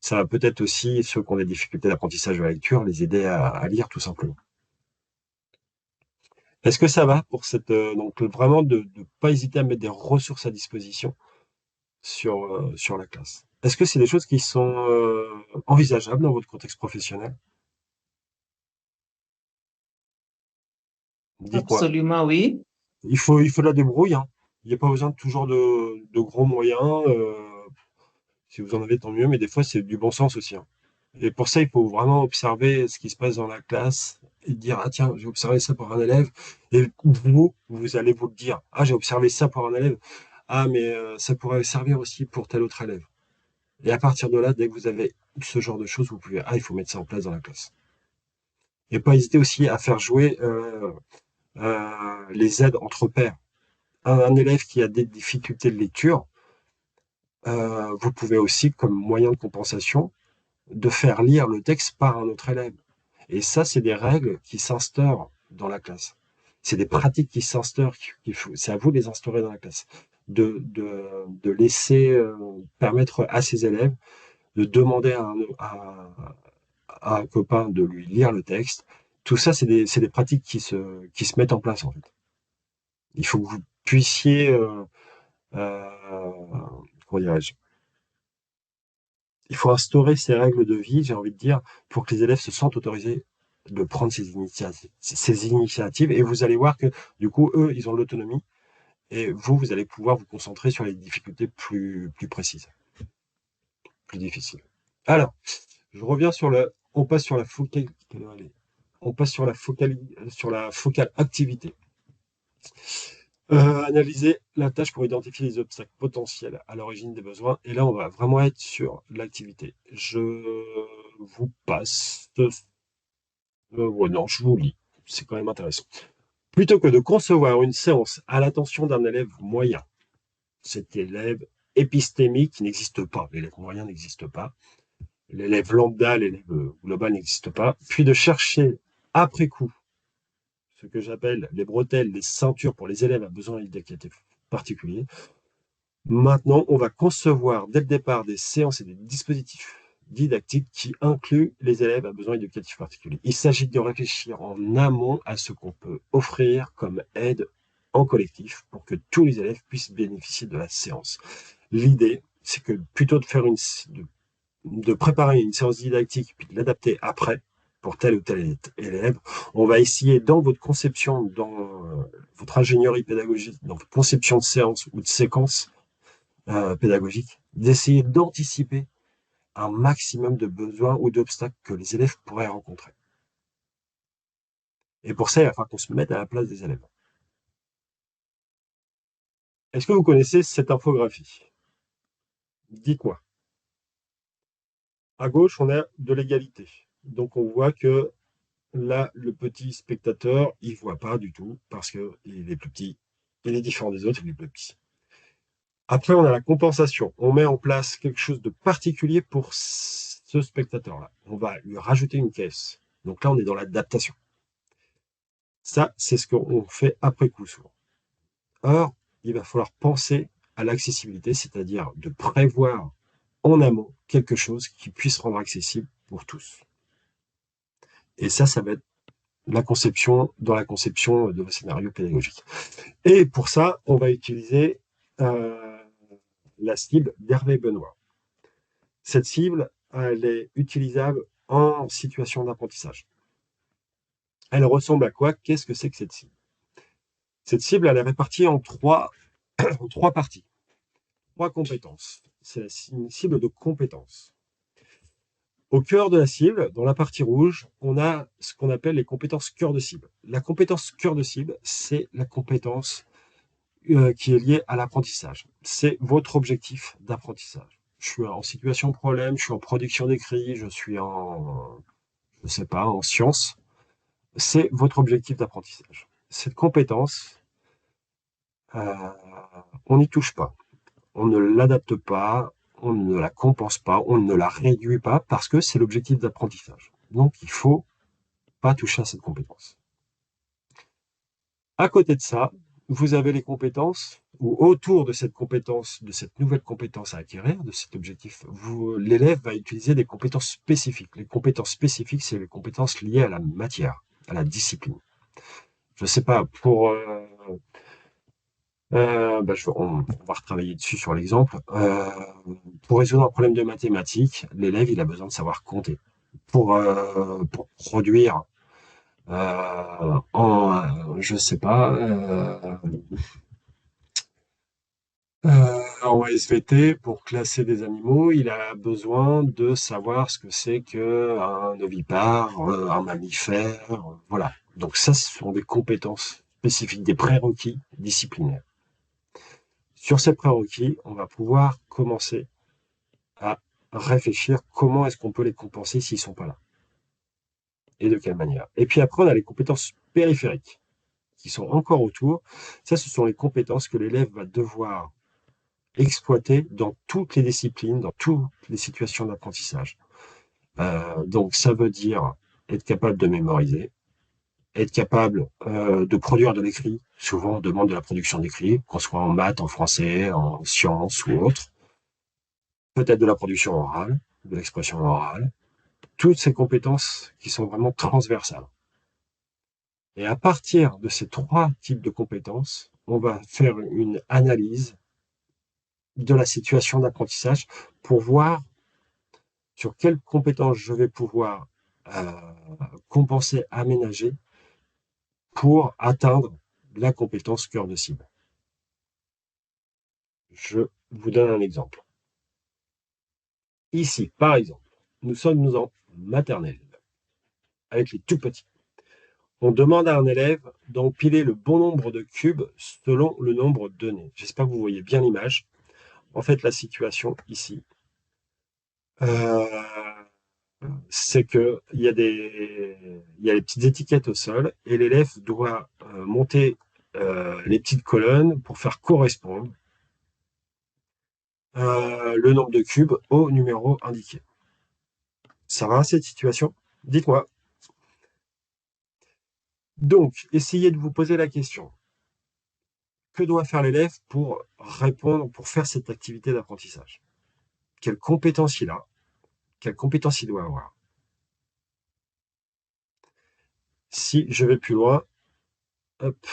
Ça va peut-être aussi, ceux qui ont des difficultés d'apprentissage de la lecture, les aider à lire tout simplement. Est-ce que ça va pour cette donc vraiment de ne pas hésiter à mettre des ressources à disposition sur la classe. Est-ce que c'est des choses qui sont envisageables dans votre contexte professionnel? Dites-moi.
Absolument, oui.
Il faut de la débrouille, hein. Il n'y a pas besoin de toujours de gros moyens. Si vous en avez, tant mieux, mais des fois, c'est du bon sens aussi, hein. Et pour ça, il faut vraiment observer ce qui se passe dans la classe et dire, ah tiens, j'ai observé ça pour un élève. Et vous allez vous le dire, ah, j'ai observé ça pour un élève. Ah, mais ça pourrait servir aussi pour tel autre élève. Et à partir de là, dès que vous avez ce genre de choses, vous pouvez, ah, il faut mettre ça en place dans la classe. Et pas hésiter aussi à faire jouer les aides entre pairs. Un élève qui a des difficultés de lecture, vous pouvez aussi, comme moyen de compensation, de faire lire le texte par un autre élève. Et ça, c'est des règles qui s'instaurent dans la classe. C'est des pratiques qui s'instaurent, c'est à vous de les instaurer dans la classe. De laisser permettre à ces élèves de demander à un copain de lui lire le texte. Tout ça, c'est des pratiques qui se mettent en place, en fait. Il faut que vous puissiez, comment dirais-je, il faut instaurer ces règles de vie, j'ai envie de dire, pour que les élèves se sentent autorisés de prendre ces initiatives. Et vous allez voir que, du coup, eux, ils ont l'autonomie. Et vous allez pouvoir vous concentrer sur les difficultés plus précises, plus difficiles. Alors, je reviens on passe sur la focale activité. Analyser la tâche pour identifier les obstacles potentiels à l'origine des besoins. Et là, on va vraiment être sur l'activité. Je vous passe. Ouais, non, je vous lis. C'est quand même intéressant. Plutôt que de concevoir une séance à l'attention d'un élève moyen, cet élève épistémique qui n'existe pas, l'élève moyen n'existe pas, l'élève lambda, l'élève global n'existe pas, puis de chercher après coup ce que j'appelle les bretelles, les ceintures pour les élèves à besoins éducatifs particuliers. Maintenant, on va concevoir dès le départ des séances et des dispositifs didactiques qui incluent les élèves à besoins éducatifs particuliers. Il s'agit de réfléchir en amont à ce qu'on peut offrir comme aide en collectif pour que tous les élèves puissent bénéficier de la séance. L'idée, c'est que plutôt de préparer une séance didactique puis de l'adapter après pour tel ou tel élève, on va essayer dans votre conception, dans votre ingénierie pédagogique, dans votre conception de séance ou de séquence pédagogique, d'essayer d'anticiper un maximum de besoins ou d'obstacles que les élèves pourraient rencontrer. Et pour ça, il va falloir qu'on se mette à la place des élèves. Est-ce que vous connaissez cette infographie? Dites-moi. À gauche, on a de l'égalité. Donc, on voit que là, le petit spectateur, il ne voit pas du tout parce qu'il est plus petit. Il est différent des autres, il est plus petit. Après, on a la compensation. On met en place quelque chose de particulier pour ce spectateur-là. On va lui rajouter une caisse. Donc là, on est dans l'adaptation. Ça, c'est ce qu'on fait après coup souvent. Or, il va falloir penser à l'accessibilité, c'est-à-dire de prévoir en amont quelque chose qui puisse rendre accessible pour tous. Et ça va être la conception, dans la conception de vos scénarios pédagogiques. Et pour ça, on va utiliser la cible d'Hervé Benoît. Cette cible, elle est utilisable en situation d'apprentissage. Elle ressemble à quoi? Qu'est-ce que c'est que cette cible? Cette cible, elle est répartie en trois parties, trois compétences. C'est une cible de compétences. Au cœur de la cible, dans la partie rouge, on a ce qu'on appelle les compétences cœur de cible. La compétence cœur de cible, c'est la compétence qui est liée à l'apprentissage. C'est votre objectif d'apprentissage. Je suis en situation de problème, je suis en production d'écrit, je suis en, je sais pas, en sciences. C'est votre objectif d'apprentissage. Cette compétence, euh, on n'y touche pas. On ne l'adapte pas, on ne la compense pas, on ne la réduit pas parce que c'est l'objectif d'apprentissage. Donc, il faut pas toucher à cette compétence. À côté de ça, vous avez les compétences, ou autour de cette compétence, de cette nouvelle compétence à acquérir, de cet objectif, l'élève va utiliser des compétences spécifiques. Les compétences spécifiques, c'est les compétences liées à la matière, à la discipline. Je ne sais pas, on va retravailler dessus sur l'exemple. Pour résoudre un problème de mathématiques, l'élève, il a besoin de savoir compter. Pour produire je sais pas, en SVT, pour classer des animaux, il a besoin de savoir ce que c'est qu'un ovipare, un mammifère, voilà. Donc ça, ce sont des compétences spécifiques, des prérequis disciplinaires. Sur ces prérequis, on va pouvoir commencer à réfléchir comment est-ce qu'on peut les compenser s'ils sont pas là. Et de quelle manière. Et puis après, on a les compétences périphériques qui sont encore autour. Ça, ce sont les compétences que l'élève va devoir exploiter dans toutes les disciplines, dans toutes les situations d'apprentissage. Donc, ça veut dire être capable de mémoriser, être capable de produire de l'écrit. Souvent, on demande de la production d'écrit, qu'on soit en maths, en français, en sciences ou autre. Peut-être de la production orale, de l'expression orale. Toutes ces compétences qui sont vraiment transversales. Et à partir de ces trois types de compétences, on va faire une analyse de la situation d'apprentissage pour voir sur quelles compétences je vais pouvoir compenser, aménager pour atteindre la compétence cœur de cible. Je vous donne un exemple. Ici, par exemple, nous sommes en maternelle avec les tout petits. On demande à un élève d'empiler le bon nombre de cubes selon le nombre donné. J'espère que vous voyez bien l'image. En fait, la situation ici, c'est que il y a les petites étiquettes au sol et l'élève doit monter les petites colonnes pour faire correspondre le nombre de cubes au numéro indiqué. Ça va, cette situation? Dites-moi. Donc, essayez de vous poser la question. Que doit faire l'élève pour répondre, pour faire cette activité d'apprentissage? Quelles compétences il a? Quelles compétences il doit avoir? Si je vais plus loin, hop,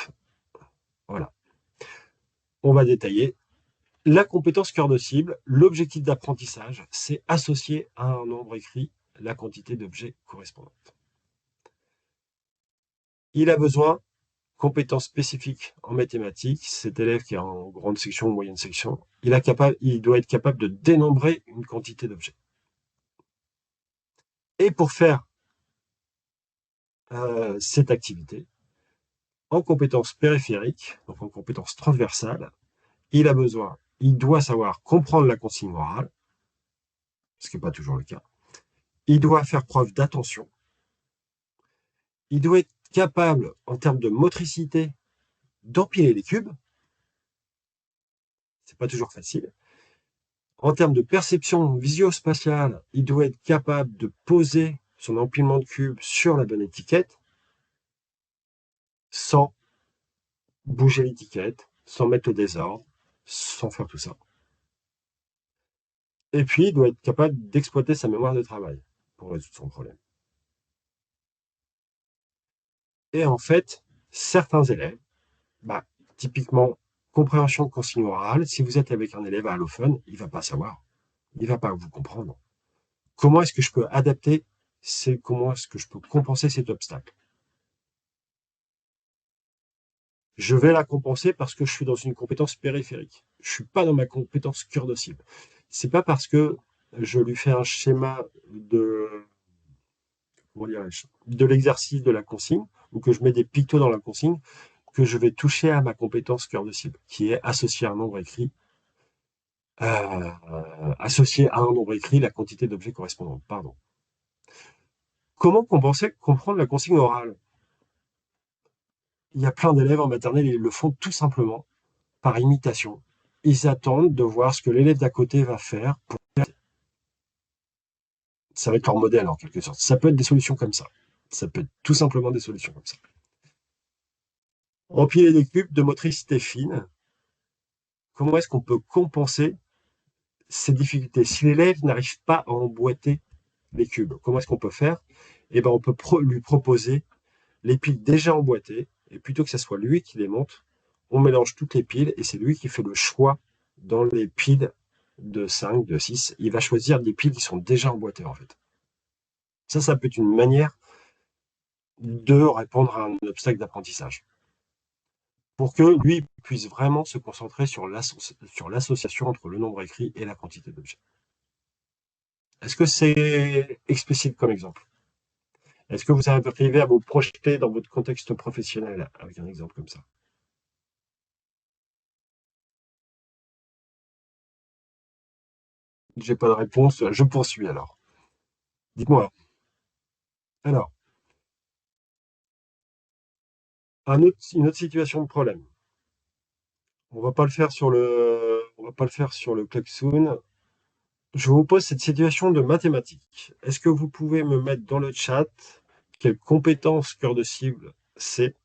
voilà. On va détailler. La compétence cœur de cible, l'objectif d'apprentissage, c'est associer à un nombre écrit la quantité d'objets correspondante. Il a besoin compétences spécifiques en mathématiques. Cet élève qui est en grande section ou moyenne section, il doit être capable de dénombrer une quantité d'objets. Et pour faire cette activité, en compétences périphériques, donc en compétences transversales, il doit savoir comprendre la consigne orale, ce qui n'est pas toujours le cas. Il doit faire preuve d'attention. Il doit être capable, en termes de motricité, d'empiler les cubes. C'est pas toujours facile. En termes de perception visio-spatiale, il doit être capable de poser son empilement de cubes sur la bonne étiquette, sans bouger l'étiquette, sans mettre le désordre, sans faire tout ça. Et puis, il doit être capable d'exploiter sa mémoire de travail pour résoudre son problème. Et en fait, certains élèves, typiquement, compréhension de consigne orale, si vous êtes avec un élève allophone, il ne va pas savoir, il ne va pas vous comprendre. Comment est-ce que je peux adapter, comment est-ce que je peux compenser cet obstacle? Je vais la compenser parce que je suis dans une compétence périphérique. Je ne suis pas dans ma compétence cœur de cible. C'est pas parce que je lui fais un schéma de l'exercice de la consigne ou que je mets des pictos dans la consigne que je vais toucher à ma compétence cœur de cible, qui est associée à un nombre écrit, associée à un nombre écrit la quantité d'objets correspondants. Pardon. Comment comprendre la consigne orale? Il y a plein d'élèves en maternelle, ils le font tout simplement par imitation. Ils attendent de voir ce que l'élève d'à côté va faire. Ça va être leur modèle en quelque sorte. Ça peut être des solutions comme ça. Ça peut être tout simplement des solutions comme ça. Empiler des cubes de motricité fine. Comment est-ce qu'on peut compenser ces difficultés? Si l'élève n'arrive pas à emboîter les cubes, comment est-ce qu'on peut faire? On peut lui proposer les piles déjà emboîtées, et plutôt que ce soit lui qui les monte, on mélange toutes les piles, et c'est lui qui fait le choix dans les piles de 5, de 6. Il va choisir des piles qui sont déjà emboîtées, en fait. Ça peut être une manière de répondre à un obstacle d'apprentissage. Pour que lui puisse vraiment se concentrer sur l'association entre le nombre écrit et la quantité d'objets. Est-ce que c'est explicite comme exemple? Est-ce que vous arrivez à vous projeter dans votre contexte professionnel avec un exemple comme ça? J'ai pas de réponse, je poursuis alors. Dites-moi. Alors, une autre situation de problème. On va pas le faire sur le Klaxoon. Je vous pose cette situation de mathématiques. Est-ce que vous pouvez me mettre dans le chat quelle compétence cœur de cible c'est,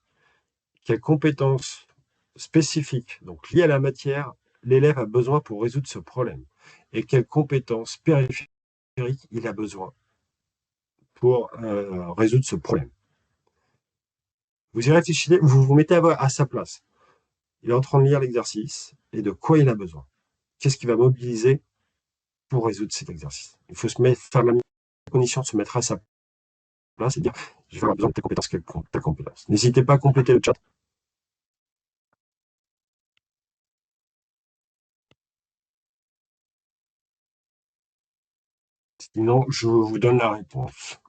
quelle compétence spécifique, donc liée à la matière, l'élève a besoin pour résoudre ce problème, et quelle compétence périphérique il a besoin pour résoudre ce problème. Vous y réfléchissez, vous vous mettez à sa place. Il est en train de lire l'exercice, et de quoi il a besoin? Qu'est-ce qu'il va mobiliser pour résoudre cet exercice? Il faut faire la condition de se mettre à sa place et dire je vais avoir besoin de tes compétences, ta compétence. N'hésitez pas à compléter le chat. Sinon, je vous donne la réponse,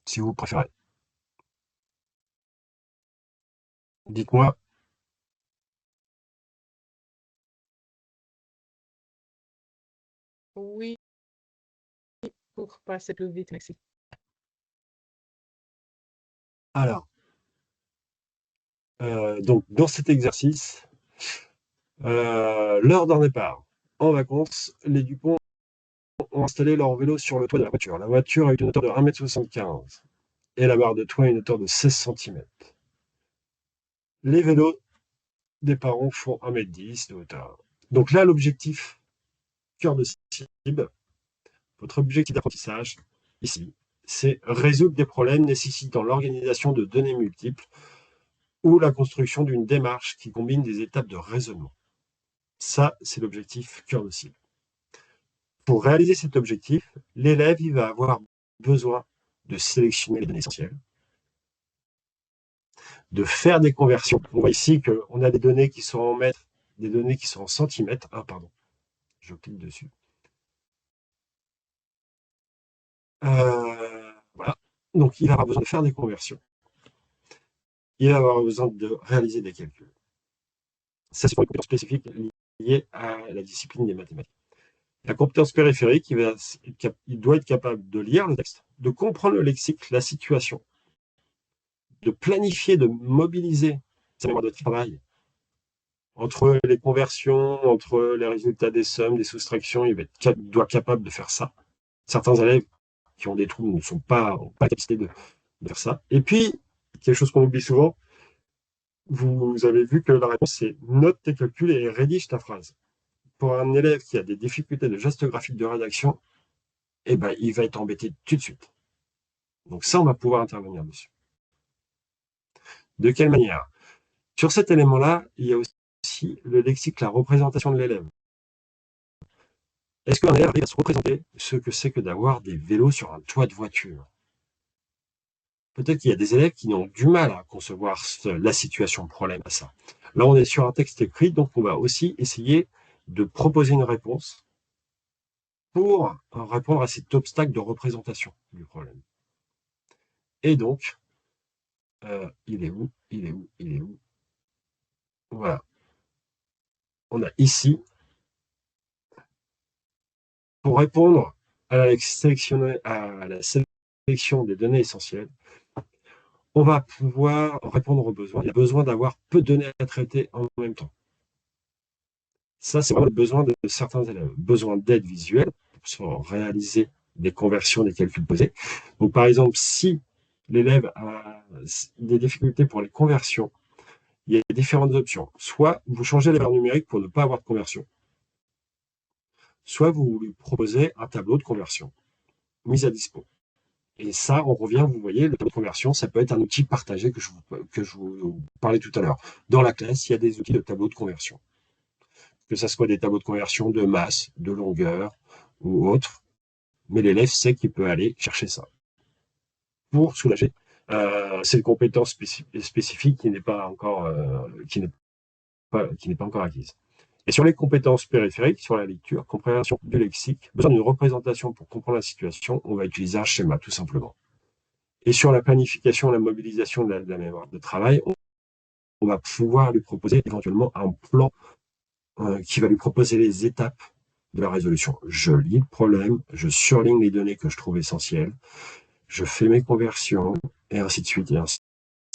si vous préférez. Dites-moi.
Oui, pour passer plus vite, merci.
Alors, donc dans cet exercice, l'heure d'un départ. En vacances, les Dupont ont installé leur vélo sur le toit de la voiture. La voiture a une hauteur de 1,75 m et la barre de toit a une hauteur de 16 cm. Les vélos des parents font 1,10 m de hauteur. Donc là, l'objectif cœur de cible, votre objectif d'apprentissage, ici, c'est résoudre des problèmes nécessitant l'organisation de données multiples ou la construction d'une démarche qui combine des étapes de raisonnement. Ça, c'est l'objectif cœur de cible. Pour réaliser cet objectif, l'élève il va avoir besoin de sélectionner les données essentielles, de faire des conversions. On voit ici qu'on a des données qui sont en mètres, des données qui sont en centimètres. Ah, pardon, je clique dessus. Voilà. Donc, il va avoir besoin de faire des conversions. Il va avoir besoin de réaliser des calculs. Ça, c'est pour une compétence spécifique liée à la discipline des mathématiques. La compétence périphérique, il doit être capable de lire le texte, de comprendre le lexique, la situation, de planifier, de mobiliser sa mémoire de travail entre les conversions, entre les résultats des sommes, des soustractions. Doit être capable de faire ça. Certains élèves qui ont des troubles n'ont pas la capacité de faire ça. Et puis, quelque chose qu'on oublie souvent, vous avez vu que la réponse, c'est note tes calculs et rédige ta phrase. Pour un élève qui a des difficultés de geste graphique de rédaction, eh ben, il va être embêté tout de suite. Donc ça, on va pouvoir intervenir dessus. De quelle manière? Sur cet élément-là, il y a aussi le lexique, la représentation de l'élève. Est-ce qu'un élève arrive à se représenter ce que c'est que d'avoir des vélos sur un toit de voiture? Peut-être qu'il y a des élèves qui ont du mal à concevoir la situation problème à ça. Là, on est sur un texte écrit, donc on va aussi essayer de proposer une réponse pour répondre à cet obstacle de représentation du problème. Et donc, il est où? Il est où? Il est où? Voilà. On a ici, pour répondre à la sélection des données essentielles, on va pouvoir répondre aux besoins. Il y a besoin d'avoir peu de données à traiter en même temps. Ça, c'est vraiment le besoin de certains élèves. Besoin d'aide visuelle pour réaliser des conversions des calculs posés. Donc, par exemple, si l'élève a des difficultés pour les conversions, il y a différentes options. Soit vous changez les valeurs numériques pour ne pas avoir de conversion, soit vous lui proposez un tableau de conversion mis à dispo. Et ça, on revient, vous voyez, le tableau de conversion, ça peut être un outil partagé que je vous parlais tout à l'heure. Dans la classe, il y a des outils de tableau de conversion. Que ce soit des tableaux de conversion de masse, de longueur ou autre, mais l'élève sait qu'il peut aller chercher ça pour soulager cette compétence spécifique qui n'est pas encore acquise. Et sur les compétences périphériques, sur la lecture, compréhension du lexique, besoin d'une représentation pour comprendre la situation, on va utiliser un schéma tout simplement. Et sur la planification, la mobilisation de la mémoire de travail, on va pouvoir lui proposer éventuellement un plan qui va lui proposer les étapes de la résolution. Je lis le problème, je surligne les données que je trouve essentielles, je fais mes conversions, et ainsi de suite, et ainsi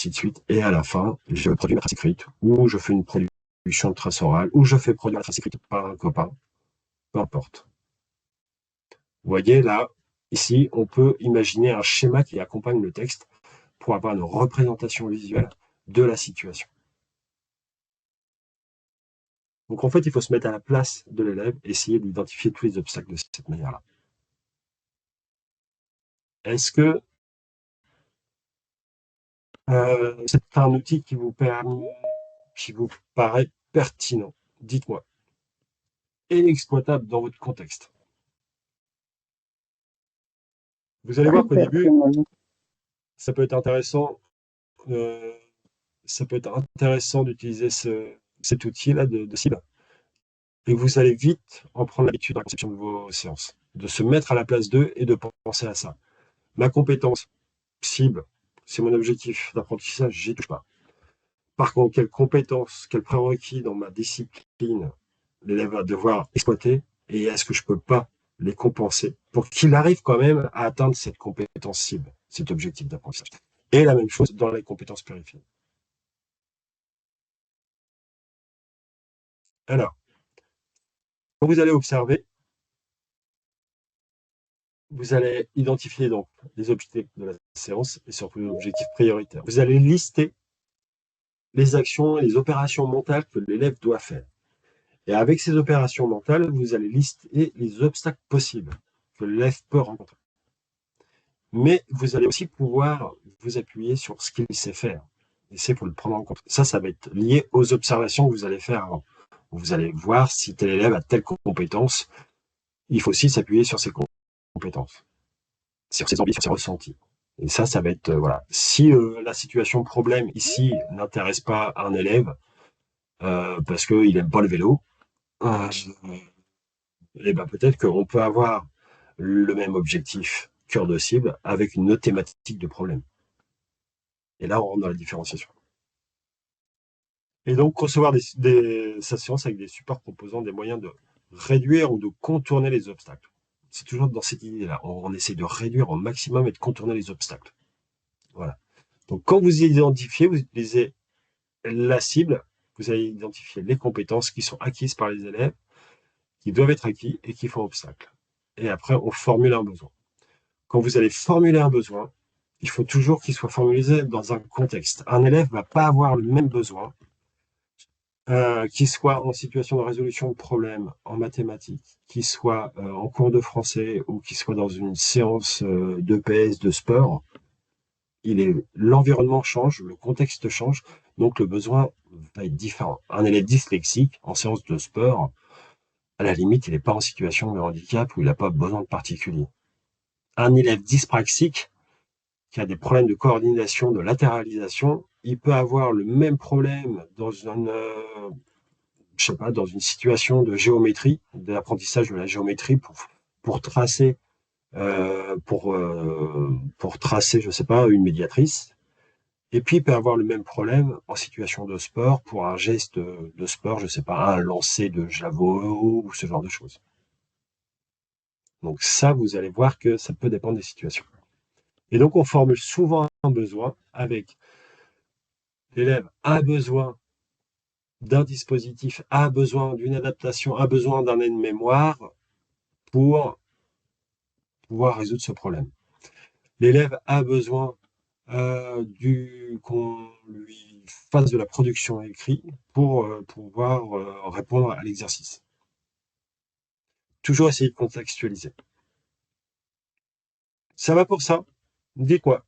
de suite. Et à la fin, je produis ma trace écrite, ou je fais une production de trace orale, ou je fais produire la trace écrite par un copain, peu importe. Vous voyez, là, ici, on peut imaginer un schéma qui accompagne le texte pour avoir une représentation visuelle de la situation. Donc, en fait, il faut se mettre à la place de l'élève et essayer d'identifier tous les obstacles de cette manière-là. Est-ce que c'est un outil qui vous paraît pertinent? Dites-moi. Et exploitable dans votre contexte. Vous allez voir qu'au début, ça peut être intéressant, d'utiliser cet outil-là de cible. Et vous allez vite en prendre l'habitude dans la conception de vos séances, de se mettre à la place d'eux et de penser à ça. Ma compétence cible, c'est mon objectif d'apprentissage, j'y touche pas. Par contre, quelles compétences, quels prérequis dans ma discipline l'élève va devoir exploiter et est-ce que je peux pas les compenser pour qu'il arrive quand même à atteindre cette compétence cible, cet objectif d'apprentissage. Et la même chose dans les compétences périphériques. Alors, quand vous allez observer, vous allez identifier donc les objectifs de la séance et surtout les objectifs prioritaires. Vous allez lister les actions et les opérations mentales que l'élève doit faire. Et avec ces opérations mentales, vous allez lister les obstacles possibles que l'élève peut rencontrer. Mais vous allez aussi pouvoir vous appuyer sur ce qu'il sait faire. Et c'est pour le prendre en compte. Ça va être lié aux observations que vous allez faire avant. Vous allez voir si tel élève a telle compétence. Il faut aussi s'appuyer sur ses compétences, sur ses envies, sur ses ressentis. Et ça va être, voilà. Si la situation problème ici n'intéresse pas un élève, parce qu'il n'aime pas le vélo, et ben peut-être qu'on peut avoir le même objectif cœur de cible avec une autre thématique de problème. Et là, on rentre dans la différenciation. Et donc, concevoir sa séance avec des supports proposant des moyens de réduire ou de contourner les obstacles. C'est toujours dans cette idée-là. On essaie de réduire au maximum et de contourner les obstacles. Voilà. Donc, quand vous identifiez, vous utilisez la cible, vous allez identifier les compétences qui sont acquises par les élèves, qui doivent être acquis et qui font obstacle. Et après, on formule un besoin. quand vous allez formuler un besoin, il faut toujours qu'il soit formulé dans un contexte. Un élève ne va pas avoir le même besoin, qu'il soit en situation de résolution de problèmes en mathématiques, qu'il soit en cours de français ou qu'il soit dans une séance d'EPS, de sport. L'environnement change, le contexte change, donc le besoin va être différent. Un élève dyslexique en séance de sport, à la limite, il n'est pas en situation de handicap ou il n'a pas besoin de particulier. Un élève dyspraxique qui a des problèmes de coordination, de latéralisation, il peut avoir le même problème dans je sais pas, dans une situation de géométrie, d'apprentissage de la géométrie pour tracer, pour tracer, je sais pas, une médiatrice. Et puis, il peut avoir le même problème en situation de sport pour un geste de sport, je sais pas, un lancer de javelot ou ce genre de choses. Donc ça, vous allez voir que ça peut dépendre des situations. Et donc, on formule souvent un besoin avec l'élève a besoin d'un dispositif, a besoin d'une adaptation, a besoin d'un aide-mémoire pour pouvoir résoudre ce problème. L'élève a besoin qu'on lui fasse de la production écrite pour pouvoir répondre à l'exercice. Toujours essayer de contextualiser. Ça va pour ça? Dites-moi.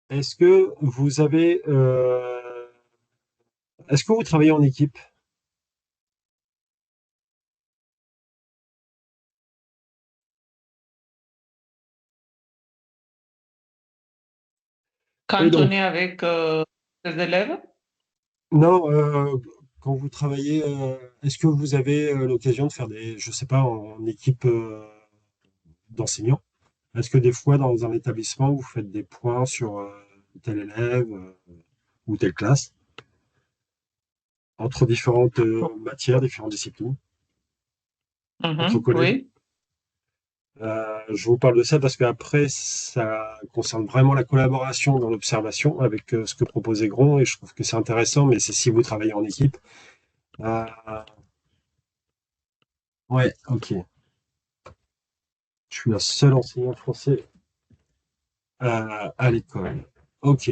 Est-ce que vous avez... est-ce que vous travaillez en équipe? Et
Quand on
donc,
est avec les élèves,
non, quand vous travaillez, est-ce que vous avez l'occasion de faire je sais pas, en équipe d'enseignants? Est-ce que des fois, dans un établissement, vous faites des points sur tel élève ou telle classe, entre différentes matières, différentes disciplines, entre collègues?
oui.
Je vous parle de ça parce qu'après, ça concerne vraiment la collaboration dans l'observation avec ce que proposait Gron, et je trouve que c'est intéressant, mais c'est si vous travaillez en équipe. Euh, ouais, ok. Je suis la seule enseignante français à l'école. Ok.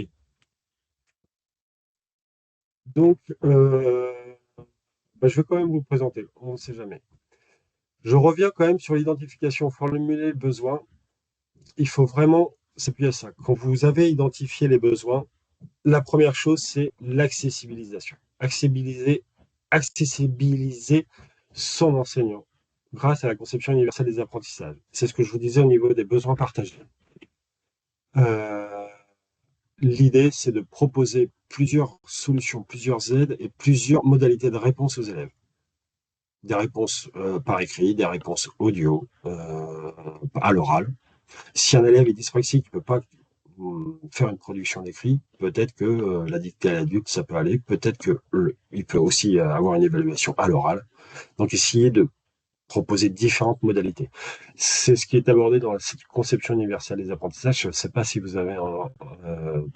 Donc, bah, je vais quand même vous présenter, on ne sait jamais. Je reviens quand même sur l'identification, formuler le besoin. Il faut vraiment s'appuyer à ça. Quand vous avez identifié les besoins, la première chose, c'est l'accessibilisation. Accessibiliser son enseignant grâce à la conception universelle des apprentissages. C'est ce que je vous disais au niveau des besoins partagés. L'idée, c'est de proposer plusieurs solutions, plusieurs aides et plusieurs modalités de réponse aux élèves. Des réponses par écrit, des réponses audio, à l'oral. Si un élève est dyspraxique, il ne peut pas faire une production d'écrit, peut-être que la dictée à l'adulte, ça peut aller, peut-être qu'il peut aussi avoir une évaluation à l'oral. Donc, essayer de proposer différentes modalités. C'est ce qui est abordé dans cette conception universelle des apprentissages. Je ne sais pas si vous avez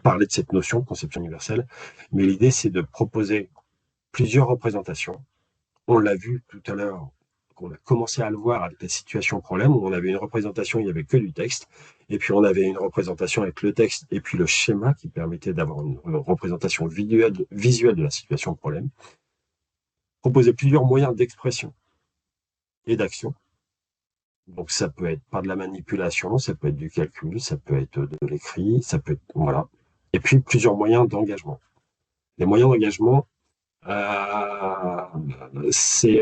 parlé de cette notion, conception universelle, mais l'idée, c'est de proposer plusieurs représentations. On l'a vu tout à l'heure, on a commencé à le voir avec la situation problème, où on avait une représentation, il n'y avait que du texte, et puis on avait une représentation avec le texte et puis le schéma qui permettait d'avoir une représentation visuelle de la situation problème. Proposer plusieurs moyens d'expression et d'action. Donc ça peut être par de la manipulation, ça peut être du calcul, ça peut être de l'écrit, ça peut être... Voilà. Et puis plusieurs moyens d'engagement. Les moyens d'engagement, c'est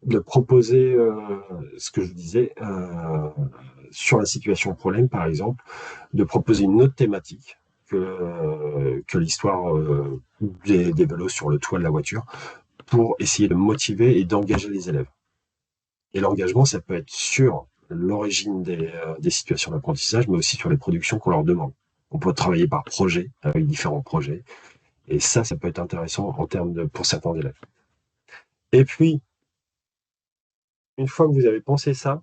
de proposer ce que je disais sur la situation problème, par exemple, de proposer une autre thématique que l'histoire des vélos sur le toit de la voiture pour essayer de motiver et d'engager les élèves. Et l'engagement, ça peut être sur l'origine des situations d'apprentissage, mais aussi sur les productions qu'on leur demande. On peut travailler par projet, avec différents projets, et ça peut être intéressant en termes pour certains élèves. Et puis, une fois que vous avez pensé ça,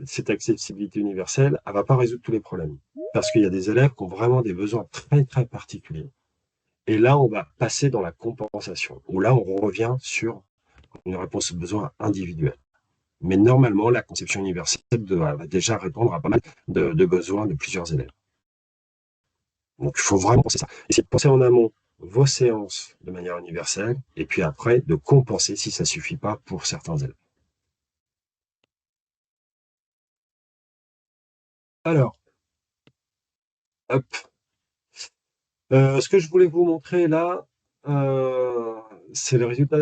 cette accessibilité universelle, elle ne va pas résoudre tous les problèmes. Parce qu'il y a des élèves qui ont vraiment des besoins très, très particuliers. Et là, on va passer dans la compensation, où là, on revient sur une réponse aux besoins individuels. Mais normalement, la conception universelle va déjà répondre à pas mal de besoins de plusieurs élèves. Donc, il faut vraiment penser ça. Essayez de penser en amont vos séances de manière universelle, et puis après, de compenser si ça ne suffit pas pour certains élèves. Alors, hop. Ce que je voulais vous montrer là, c'est le résultat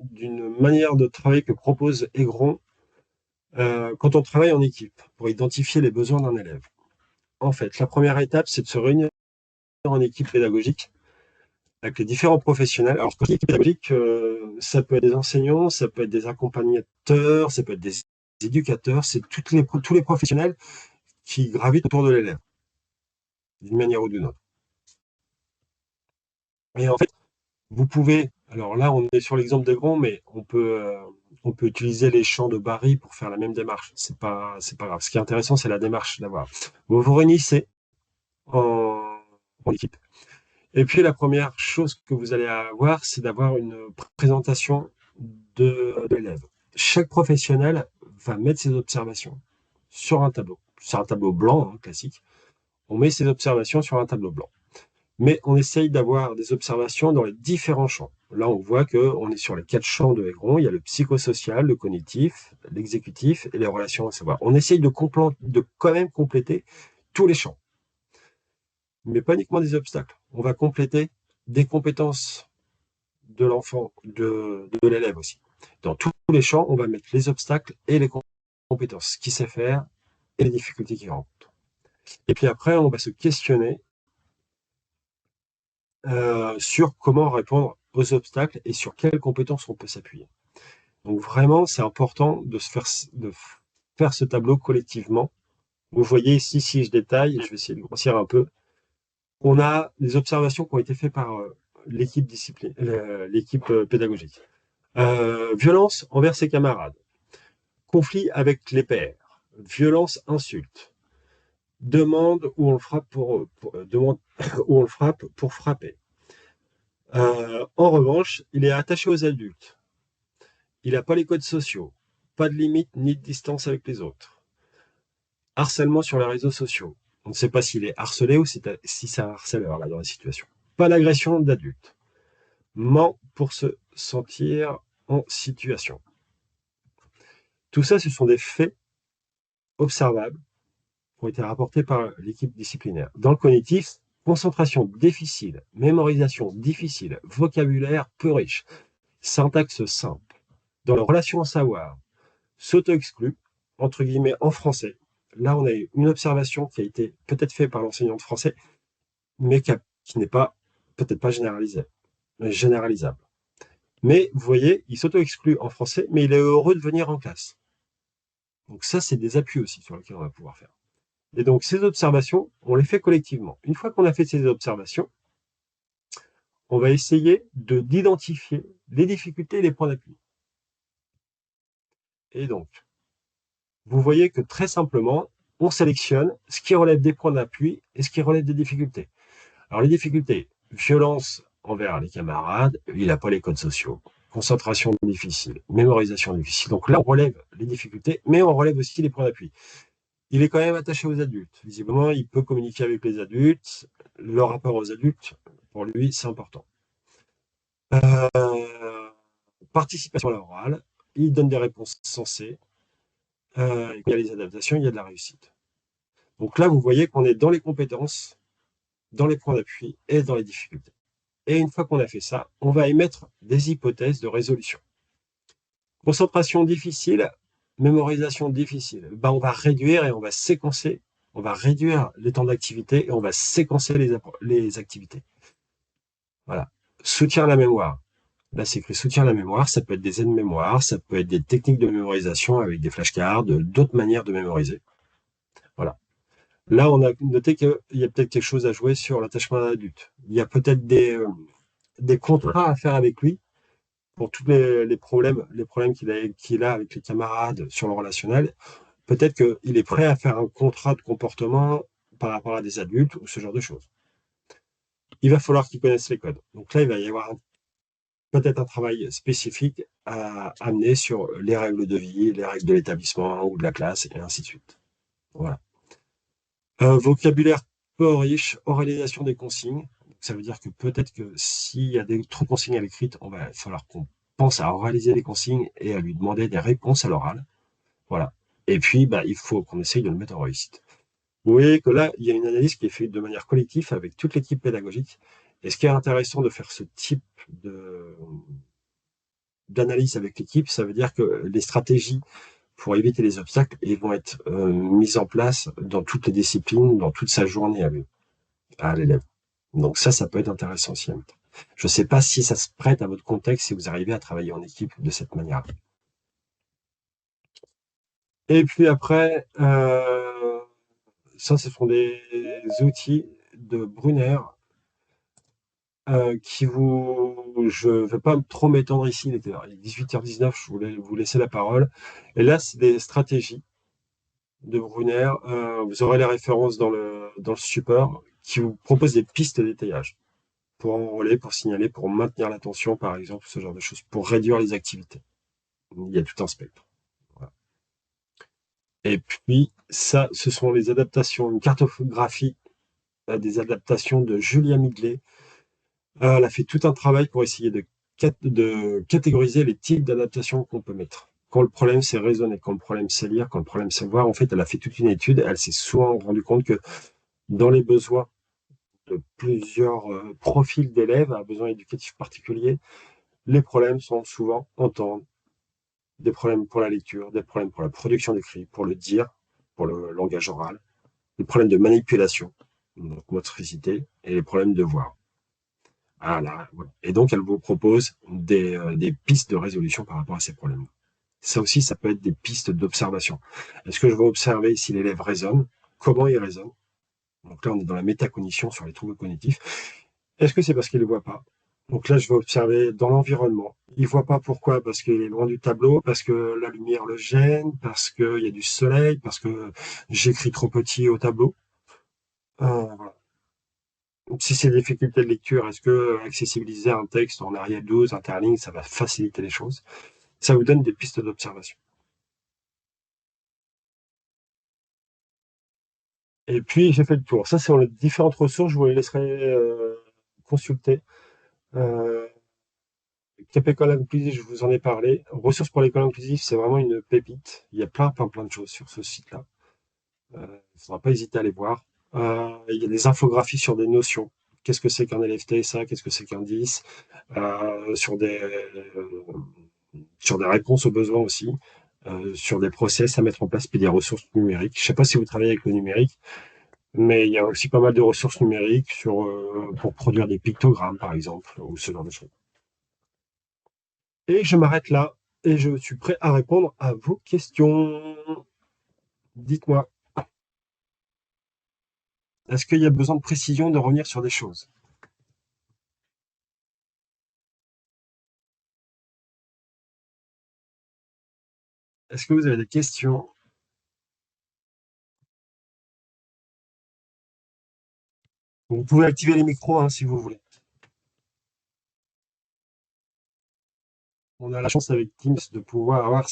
d'une manière de travail que propose Aigron quand on travaille en équipe pour identifier les besoins d'un élève. En fait, la première étape, c'est de se réunir en équipe pédagogique avec les différents professionnels. Alors, quand je dis équipe pédagogique, ça peut être des enseignants, ça peut être des accompagnateurs, ça peut être des éducateurs, c'est tous les professionnels qui gravitent autour de l'élève, d'une manière ou d'une autre. Et en fait, vous pouvez, alors là, on est sur l'exemple de Grand, mais on peut utiliser les champs de Barry pour faire la même démarche. C'est pas grave. Ce qui est intéressant, c'est la démarche d'avoir. Vous vous réunissez en équipe. Et puis, la première chose que vous allez avoir, c'est d'avoir une présentation de l'élève. Chaque professionnel va mettre ses observations sur un tableau blanc, hein, classique. On met ses observations sur un tableau blanc. Mais on essaye d'avoir des observations dans les différents champs. Là, on voit qu'on est sur les 4 champs de Aigron. Il y a le psychosocial, le cognitif, l'exécutif et les relations à savoir. On essaye de quand même compléter tous les champs, mais pas uniquement des obstacles. On va compléter des compétences de l'enfant, de l'élève aussi. Dans tous les champs, on va mettre les obstacles et les compétences, ce qu'il sait faire et les difficultés qu'il rencontre. Et puis après, on va se questionner sur comment répondre aux obstacles et sur quelles compétences on peut s'appuyer. Donc vraiment, c'est important de faire ce tableau collectivement. Vous voyez ici, si je détaille, je vais essayer de grossir un peu, on a les observations qui ont été faites par l'équipe pédagogique. Violence envers ses camarades, conflit avec les pairs, violence, insulte, demande où on le frappe demande où on le frappe pour frapper. En revanche, il est attaché aux adultes. Il n'a pas les codes sociaux, pas de limite ni de distance avec les autres. Harcèlement sur les réseaux sociaux. On ne sait pas s'il est harcelé ou si c'est un harceleur là dans la situation. Pas d'agression d'adultes. Ment pour se sentir en situation. Tout ça, ce sont des faits observables qui ont été rapportés par l'équipe disciplinaire. Dans le cognitif, concentration difficile, mémorisation difficile, vocabulaire peu riche, syntaxe simple. Dans la relation à savoir, s'auto-exclut, entre guillemets, en français. Là, on a eu une observation qui a été peut-être faite par l'enseignant de français, mais qui n'est pas, peut-être pas généralisable. Mais vous voyez, il s'auto-exclut en français, mais il est heureux de venir en classe. Donc ça, c'est des appuis aussi sur lesquels on va pouvoir faire. Et donc, ces observations, on les fait collectivement. Une fois qu'on a fait ces observations, on va essayer d'identifier les difficultés et les points d'appui. Et donc, vous voyez que très simplement, on sélectionne ce qui relève des points d'appui et ce qui relève des difficultés. Alors, les difficultés, violence envers les camarades, il n'a pas les codes sociaux, concentration difficile, mémorisation difficile. Donc là, on relève les difficultés, mais on relève aussi les points d'appui. Il est quand même attaché aux adultes. Visiblement, il peut communiquer avec les adultes. Le rapport aux adultes, pour lui, c'est important. Participation à l'oral, il donne des réponses sensées. Il y a les adaptations, il y a de la réussite. Donc là, vous voyez qu'on est dans les compétences, dans les points d'appui et dans les difficultés. Et une fois qu'on a fait ça, on va émettre des hypothèses de résolution. Concentration difficile, mémorisation difficile. On va réduire et on va séquencer, on va réduire les temps d'activité et on va séquencer les activités. Voilà. Soutien à la mémoire. Là, c'est écrit soutien à la mémoire. Ça peut être des aides-mémoire, ça peut être des techniques de mémorisation avec des flashcards, d'autres manières de mémoriser. Voilà. Là, on a noté qu'il y a peut-être quelque chose à jouer sur l'attachement à l'adulte. Il y a peut-être des contrats à faire avec lui pour tous les problèmes qu'il a avec les camarades sur le relationnel. peut-être qu'il est prêt à faire un contrat de comportement par rapport à des adultes ou ce genre de choses. Il va falloir qu'il connaisse les codes. Donc là, il va y avoir peut-être un travail spécifique à amener sur les règles de vie, les règles de l'établissement ou de la classe, et ainsi de suite. Voilà. Vocabulaire peu riche, oralisation des consignes. Ça veut dire que peut-être que s'il y a trop de consignes à l'écrit, il va falloir qu'on pense à oraliser les consignes et à lui demander des réponses à l'oral. Voilà. Et puis, il faut qu'on essaye de le mettre en réussite. Vous voyez que là, il y a une analyse qui est faite de manière collective avec toute l'équipe pédagogique. Et ce qui est intéressant de faire ce type d'analyse avec l'équipe, ça veut dire que les stratégies pour éviter les obstacles vont être mises en place dans toutes les disciplines, dans toute sa journée à l'élève. Donc ça peut être intéressant aussi. Je ne sais pas si ça se prête à votre contexte, si vous arrivez à travailler en équipe de cette manière. Et puis après, ça, ce sont des outils de Brunner je ne vais pas trop m'étendre ici, il est 18h19, je voulais vous laisser la parole. Et là, c'est des stratégies de Brunner. Vous aurez les références dans le support qui vous propose des pistes d'étayage pour enrôler, pour signaler, pour maintenir l'attention, par exemple, ce genre de choses, pour réduire les activités. Il y a tout un spectre. Voilà. Et puis, ça, ce sont les adaptations, une cartographie des adaptations de Julia Miglet. Elle a fait tout un travail pour essayer de catégoriser les types d'adaptations qu'on peut mettre. Quand le problème c'est raisonner, quand le problème c'est lire, quand le problème c'est voir, en fait, elle a fait toute une étude. Elle s'est souvent rendue compte que dans les besoins de plusieurs profils d'élèves à besoins éducatifs particuliers, les problèmes sont souvent entendre, des problèmes pour la lecture, des problèmes pour la production d'écrit, pour le dire, pour le langage oral, des problèmes de manipulation, donc motricité, et les problèmes de voir. Voilà. Et donc, elle vous propose des pistes de résolution par rapport à ces problèmes. Ça aussi, ça peut être des pistes d'observation. Est-ce que je vais observer si l'élève raisonne? Comment il raisonne? Donc là, on est dans la métacognition sur les troubles cognitifs. Est-ce que c'est parce qu'il ne voit pas? Donc là, je vais observer dans l'environnement. Il ne voit pas pourquoi? Parce qu'il est loin du tableau, parce que la lumière le gêne, parce qu'il y a du soleil, parce que j'écris trop petit au tableau. Voilà. Si c'est des difficultés de lecture, est-ce que accessibiliser un texte en Arial 12, interligne, ça va faciliter les choses? Ça vous donne des pistes d'observation. Et puis, j'ai fait le tour. Ça, c'est les différentes ressources. Je vous les laisserai consulter. Cap École Inclusive, je vous en ai parlé. Ressources pour l'école inclusive, c'est vraiment une pépite. Il y a plein de choses sur ce site-là. Il ne faudra pas hésiter à les voir. Il y a des infographies sur des notions. Qu'est-ce que c'est qu'un LFT, qu'est-ce que c'est qu'un 10 sur des réponses aux besoins aussi, sur des process à mettre en place, puis des ressources numériques. Je ne sais pas si vous travaillez avec le numérique, mais il y a aussi pas mal de ressources numériques pour produire des pictogrammes, par exemple, ou ce genre de choses. Et je m'arrête là, et je suis prêt à répondre à vos questions. Dites-moi. Est-ce qu'il y a besoin de précision, de revenir sur des choses? Est-ce que vous avez des questions? Vous pouvez activer les micros si vous voulez. On a la chance avec Teams de pouvoir avoir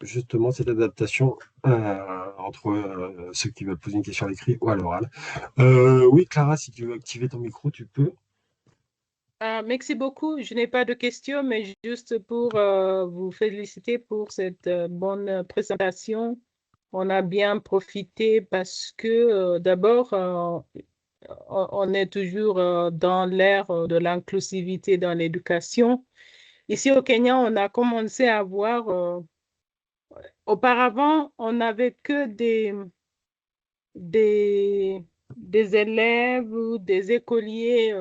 justement cette adaptation entre ceux qui veulent poser une question à l'écrit ou à l'oral. Oui, Clara, si tu veux activer ton micro, tu peux.
Merci beaucoup. Je n'ai pas de questions, mais juste pour vous féliciter pour cette bonne présentation. On a bien profité parce que d'abord, on est toujours dans l'ère de l'inclusivité dans l'éducation. Ici au Kenya, on a commencé à voir, auparavant, on n'avait que des élèves ou des écoliers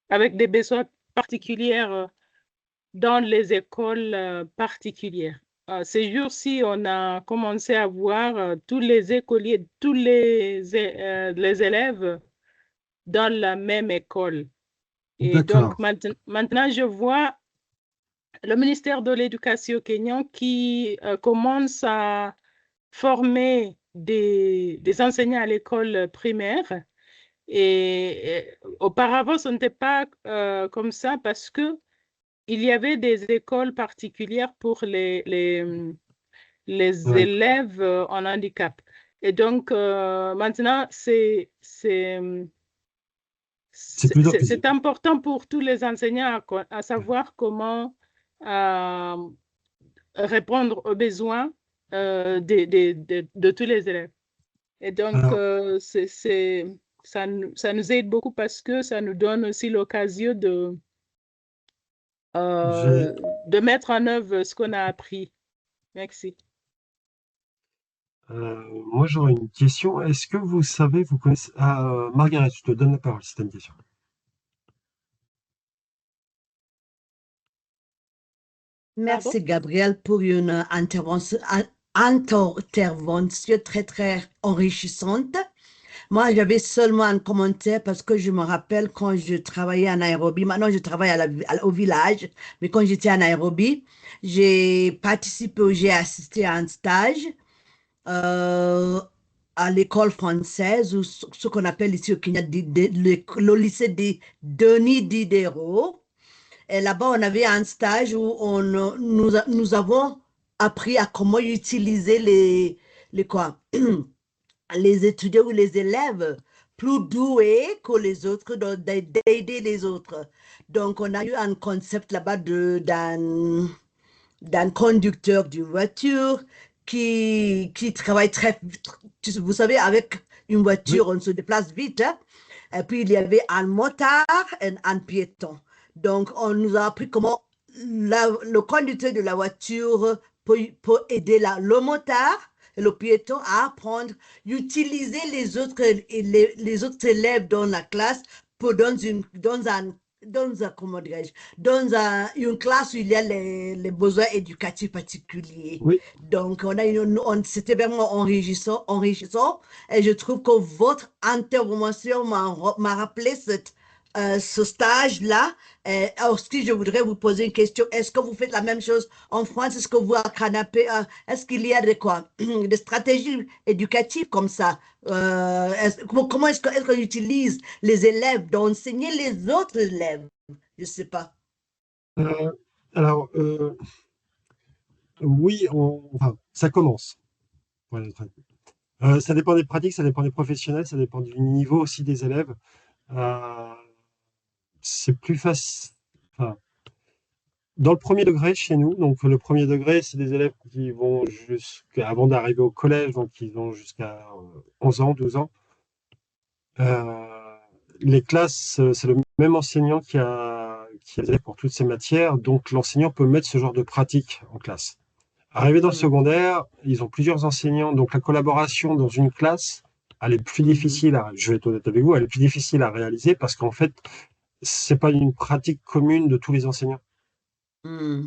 avec des besoins particuliers dans les écoles particulières. Ces jours-ci, on a commencé à voir tous les écoliers, tous les élèves dans la même école. Et donc, maintenant, je vois le ministère de l'Éducation kényan qui commence à former des enseignants à l'école primaire. Et auparavant, ce n'était pas comme ça parce que il y avait des écoles particulières pour les
Ouais.
élèves en handicap. Et donc, maintenant,
C'est plutôt.
c'est important pour tous les enseignants à savoir comment répondre aux besoins de tous les élèves. Et donc,
Alors,
ça nous aide beaucoup parce que ça nous donne aussi l'occasion
j'ai-
de mettre en œuvre ce qu'on a appris. Merci.
moi, j'aurais une question. Est-ce que vous savez, vous connaissez... Ah, Margaret, je te donne la parole si tu as une question.
Merci, Gabriel, pour une intervention très, très enrichissante. Moi, j'avais seulement un commentaire parce que je me rappelle quand je travaillais à Nairobi. Maintenant, je travaille au village, mais quand j'étais à Nairobi, j'ai assisté à un stage euh, à l'école française, ou ce qu'on appelle ici au Kenya le lycée de Denis Diderot. Et là-bas, on avait un stage où nous avons appris à comment utiliser quoi, les étudiants ou les élèves plus doués que les autres, d'aider les autres. Donc, on a eu un concept là-bas d'un conducteur d'une voiture qui travaille vous savez, avec une
Oui,
voiture, on se déplace vite, hein. Et puis, il y avait un motard et un piéton. Donc, on nous a appris comment le conducteur de la voiture peut aider le motard et le piéton à apprendre, utiliser les autres élèves dans la classe comment dirais-je, une classe où il y a les besoins éducatifs particuliers.
oui.
Donc, c'était vraiment enrichissant. Et je trouve que votre intervention m'a rappelé ce stage-là. Aussi, je voudrais vous poser une question. Est-ce que vous faites la même chose en France? Est-ce que vous, à Canapé, est-ce qu'il y a des stratégies éducatives comme ça? Comment est-ce qu'on utilise les élèves d'enseigner les autres élèves? Je ne sais pas.
Euh, alors, oui, enfin, ça commence. Pour être honnête. Ça dépend des pratiques, ça dépend des professionnels, ça dépend du niveau aussi des élèves. Euh, c'est plus facile. Enfin, dans le premier degré chez nous, donc le premier degré, c'est des élèves qui vont avant d'arriver au collège, donc ils ont jusqu'à 11 ans, 12 ans. Les classes, c'est le même enseignant qui a les élèves pour toutes ces matières, donc l'enseignant peut mettre ce genre de pratique en classe. Arrivé dans le secondaire, ils ont plusieurs enseignants, donc la collaboration dans une classe, elle est plus difficile je vais être honnête avec vous, elle est plus difficile à réaliser parce qu'en fait, c'est pas une pratique commune de tous les enseignants.
Mm.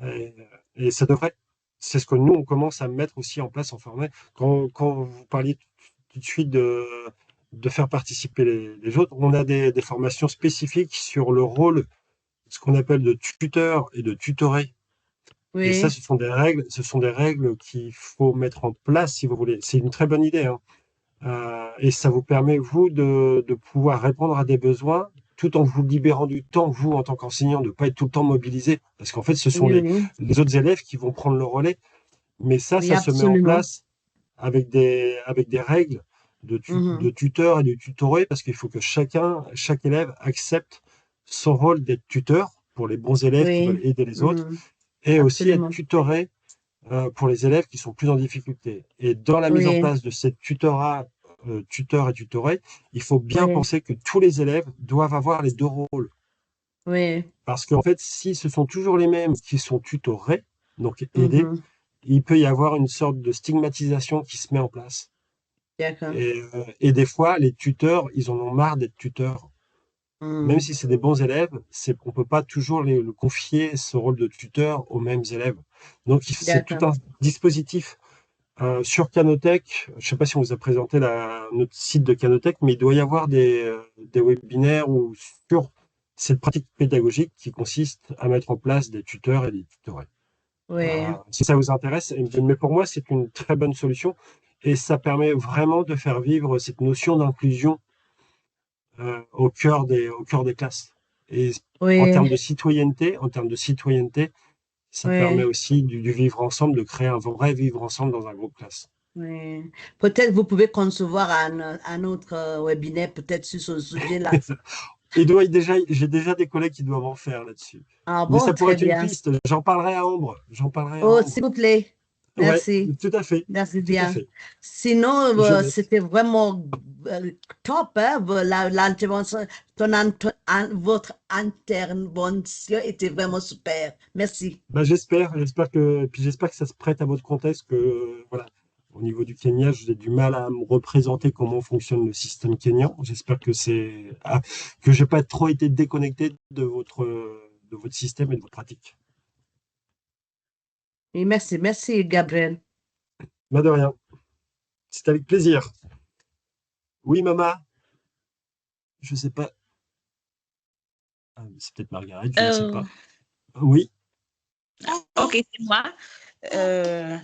Et, et ça devrait. C'est ce que nous, on commence à mettre aussi en place en format. Quand vous parliez tout de suite de faire participer les autres, on a des formations spécifiques sur le rôle, ce qu'on appelle de tuteur et de tutoré. Et ça,
Oui,
ce sont des règles qu'il faut mettre en place si vous voulez. C'est une très bonne idée, hein. Et ça vous permet, vous, de pouvoir répondre à des besoins tout en vous libérant du temps, vous, en tant qu'enseignant, de ne pas être tout le temps mobilisé. Parce qu'en fait, ce sont
oui, oui,
les autres élèves qui vont prendre le relais. Mais
oui,
ça se met en
absolument.
place avec des règles de
Mhm.
tuteur et de tutoré, parce qu'il faut que chaque élève accepte son rôle d'être tuteur pour les bons élèves qui veulent
Oui,
aider les autres,
mhm.
et aussi être
Absolument.
tutoré pour les élèves qui sont plus en difficulté. Et dans la mise en
Oui,
place de cette tuteur et tutoré, il faut bien
oui,
penser que tous les élèves doivent avoir les deux rôles.
oui.
Parce qu'en fait, si ce sont toujours les mêmes qui sont tutorés, donc aidés,
Mhm.
il peut y avoir une sorte de stigmatisation qui se met en place.
D'accord.
Et des fois, les tuteurs, ils en ont marre d'être tuteurs. Même
Mhm.
si c'est des bons élèves, on ne peut pas toujours le confier ce rôle de tuteur aux mêmes élèves. Donc, c'est tout
D'accord.
un dispositif. Sur Canotech, je ne sais pas si on vous a présenté notre site de Canotech, mais il doit y avoir des webinaires ou sur cette pratique pédagogique qui consiste à mettre en place des tuteurs et des tutorés.
Oui,
Si ça vous intéresse, mais pour moi, c'est une très bonne solution et ça permet vraiment de faire vivre cette notion d'inclusion au cœur des classes. Et
oui,
en termes de citoyenneté, ça permet
oui,
aussi du vivre ensemble, de créer un vrai vivre ensemble dans un groupe classe.
oui. Peut-être vous pouvez concevoir un autre webinaire, peut-être sur ce sujet-là.
J'ai déjà des collègues qui doivent en faire là-dessus.
Ah
Mais
bon,
ça pourrait
très
être une
bien.
piste. J'en parlerai à Ambre. J'en parlerai à
Oh,
Ambre.
s'il vous plaît.
Ouais,
Merci.
tout à fait.
Merci
Tout à
bien.
fait.
Sinon,
Je note.
c'était vraiment top, hein, l'intervention, votre intervention était vraiment super. Merci.
Bah, j'espère que ça se prête à votre contexte, que voilà, au niveau du Kenya, j'ai du mal à me représenter comment fonctionne le système kényan. J'espère que j'ai pas trop été déconnecté de votre système et de vos pratiques.
Et merci, merci, Gabriel.
Bah, de rien. C'est avec plaisir. Oui, maman. Je sais pas. Ah, c'est peut-être Margaret, je ne sais pas. Oui.
Ok, c'est moi. Euh,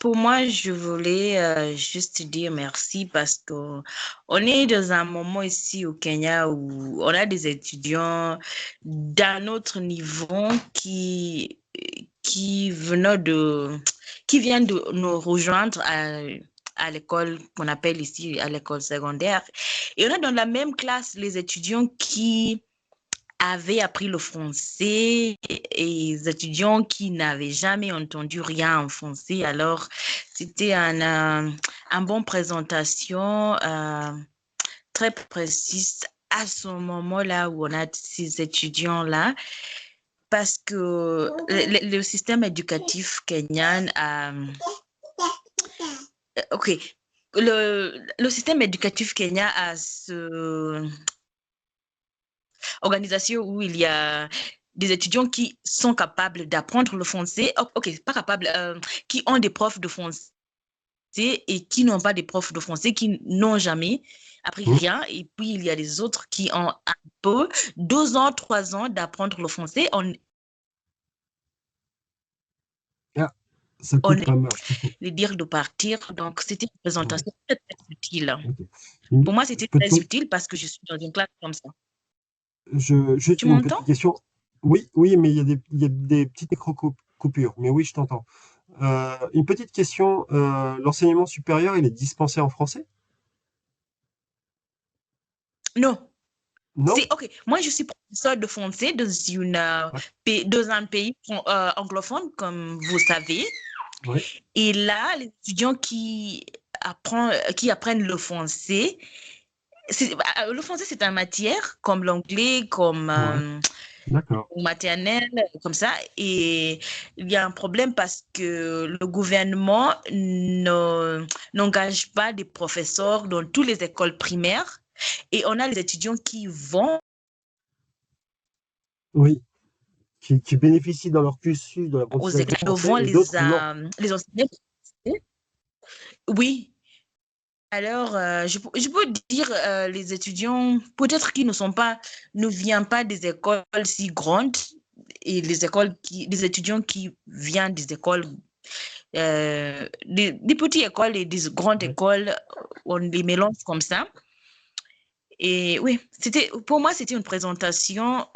pour moi, je voulais juste dire merci parce que on est dans un moment ici au Kenya où on a des étudiants d'un autre niveau qui qui viennent de nous rejoindre à l'école qu'on appelle ici à l'école secondaire. Et on a dans la même classe les étudiants qui avaient appris le français et les étudiants qui n'avaient jamais entendu rien en français. Alors, c'était un bon présentation très précise à ce moment-là où on a ces étudiants-là parce que le système éducatif kenyan OK. Le système éducatif kenyan a ce organisation où il y a des étudiants qui sont capables d'apprendre le français, ok, pas capables, qui ont des profs de français et qui n'ont pas des profs de français, qui n'ont jamais appris
Mmh.
rien. Et puis, il y a les autres qui ont un peu 2 ans, 3 ans d'apprendre le français.
Ah, ça
On
coupe pas mal.
les dire de partir. Donc, c'était une
Ouais,
présentation très, très utile.
ok.
Pour moi, c'était très
Peut-on-
utile parce que je suis dans une classe comme ça.
Juste
Tu
une petite
m'entends?
question. Oui, oui, mais il y a des petites micro-coupures. Mais oui, je t'entends. Une petite question. L'enseignement supérieur, il est dispensé en français?
Non.
Non?
OK. Moi, je suis professeure de français
Ouais,
dans un pays anglophone, comme vous savez.
ouais,
Et là, les étudiants qui apprennent le français, le français, c'est une matière comme l'anglais, comme
ouais, d'accord.
maternelle, comme ça. Et il y a un problème parce que le gouvernement n'engage pas des professeurs dans toutes les écoles primaires. Et on a les étudiants qui vont
Oui, qui bénéficient dans leur cursus de
aux
l'apprentissage du
écoles,
français
devant
et d'autres non.
les enseigner. Oui. Alors, je peux dire les étudiants, peut-être qu'ils ne viennent pas des écoles si grandes et les étudiants qui viennent des écoles, des petites écoles et des grandes
Ouais.
écoles, on les mélange comme ça. Et oui, pour moi, c'était une présentation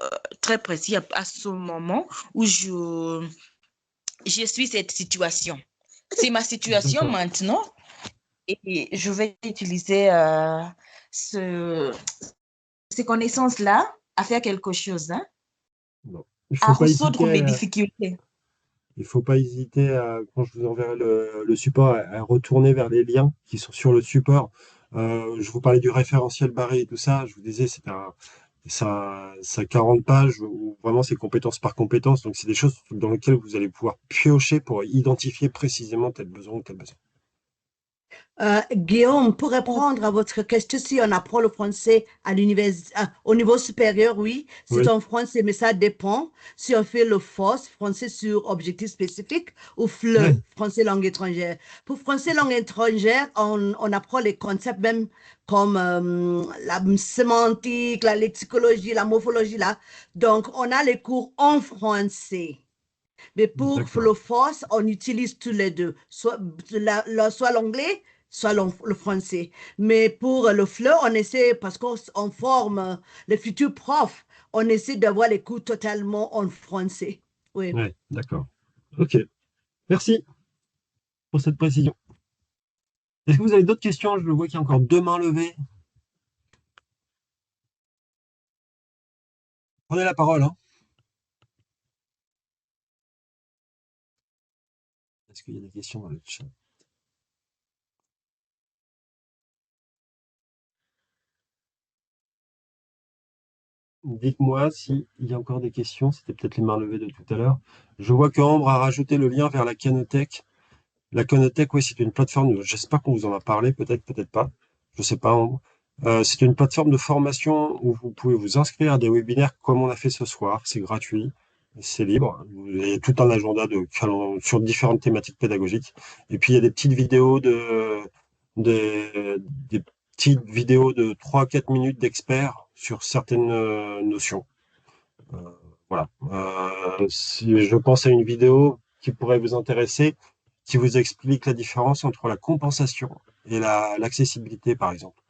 très précise à ce moment où je suis cette situation. C'est ma situation
D'accord.
maintenant et je vais utiliser ce, ces connaissances-là à faire quelque chose, hein,
Bon.
à résoudre mes difficultés.
Il faut pas hésiter quand je vous enverrai le support, à retourner vers les liens qui sont sur le support. Je vous parlais du référentiel barré et tout ça. Je vous disais, c'est 40 pages où vraiment c'est compétence par compétence. Donc, c'est des choses dans lesquelles vous allez pouvoir piocher pour identifier précisément tel besoin ou tel besoin.
Guillaume, pour répondre à votre question, si on apprend le français à au niveau supérieur, oui, c'est
Oui,
en français, mais ça dépend. Si on fait le FOSS, français sur objectif spécifique, ou FLE,
ouais,
français langue étrangère. Pour français langue étrangère, on apprend les concepts même comme la sémantique, la lexicologie, la morphologie, là. Donc, on a les cours en français. Mais pour
d'accord.
le FOSS, on utilise tous les deux, soit l'anglais, soit le français. Mais pour le FLE, on essaie, parce qu'on forme les futurs profs, on essaie d'avoir les cours totalement en français. Oui.
Ouais, d'accord. Ok, merci pour cette précision. Est-ce que vous avez d'autres questions? Je vois qu'il y a encore 2 mains levées. Prenez la parole, hein. Est-ce qu'il y a des questions dans le chat? Dites-moi s'il y a encore des questions. C'était peut-être les mains levées de tout à l'heure. Je vois que Ambre a rajouté le lien vers la Canotech. La Canotech, oui, c'est une plateforme. J'espère qu'on vous en a parlé, peut-être, peut-être pas. Je sais pas, Ambre. C'est une plateforme de formation où vous pouvez vous inscrire à des webinaires comme on a fait ce soir. C'est gratuit, c'est libre. Vous avez tout un agenda sur différentes thématiques pédagogiques. Et puis il y a des petites vidéos des petites vidéos de 3-4 minutes d'experts sur certaines notions. Euh, voilà. Si je pense à une vidéo qui pourrait vous intéresser, qui vous explique la différence entre la compensation et l'accessibilité, par exemple.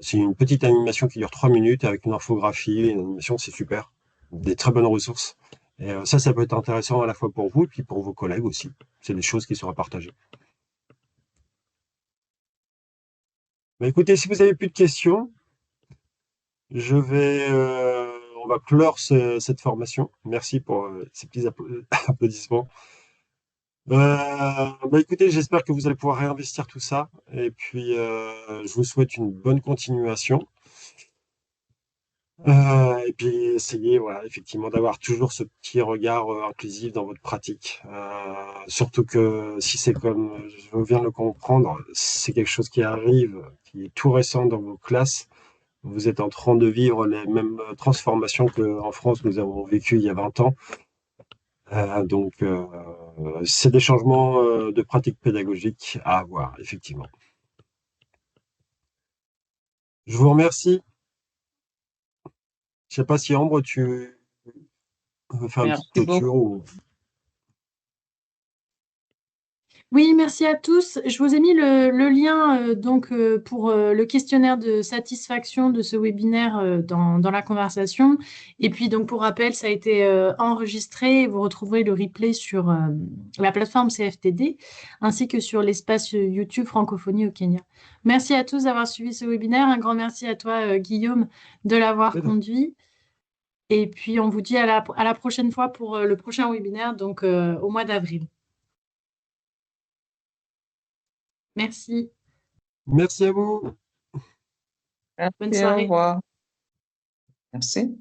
C'est une petite animation qui dure 3 minutes avec une infographie, une animation, c'est super. Des très bonnes ressources. Et ça peut être intéressant à la fois pour vous et puis pour vos collègues aussi. C'est des choses qui seront partagées. Bah, écoutez, si vous avez plus de questions, on va clore cette formation. Merci pour ces petits applaudissements. Bah écoutez, j'espère que vous allez pouvoir réinvestir tout ça. Et puis, je vous souhaite une bonne continuation. Et puis, essayez, voilà, effectivement, d'avoir toujours ce petit regard inclusif dans votre pratique. Surtout que si c'est comme je viens de le comprendre, c'est quelque chose qui arrive, qui est tout récent dans vos classes. Vous êtes en train de vivre les mêmes transformations qu'en France, nous avons vécues il y a 20 ans. Donc, c'est des changements de pratiques pédagogiques à avoir, effectivement. Je vous remercie. Je sais pas si Ambre, tu veux faire une petite
Merci
clôture
beaucoup.
ou...
Oui, merci à tous. Je vous ai mis le lien pour le questionnaire de satisfaction de ce webinaire dans la conversation. Et puis donc pour rappel, ça a été enregistré. Vous retrouverez le replay sur la plateforme CFTD ainsi que sur l'espace YouTube Francophonie au Kenya. Merci à tous d'avoir suivi ce webinaire. Un grand merci à toi, Guillaume, de l'avoir conduit. Et puis on vous dit à la prochaine fois pour le prochain webinaire, donc au mois d'avril. Merci.
Merci à vous.
Bonne
Merci, au
soirée.
revoir. Merci.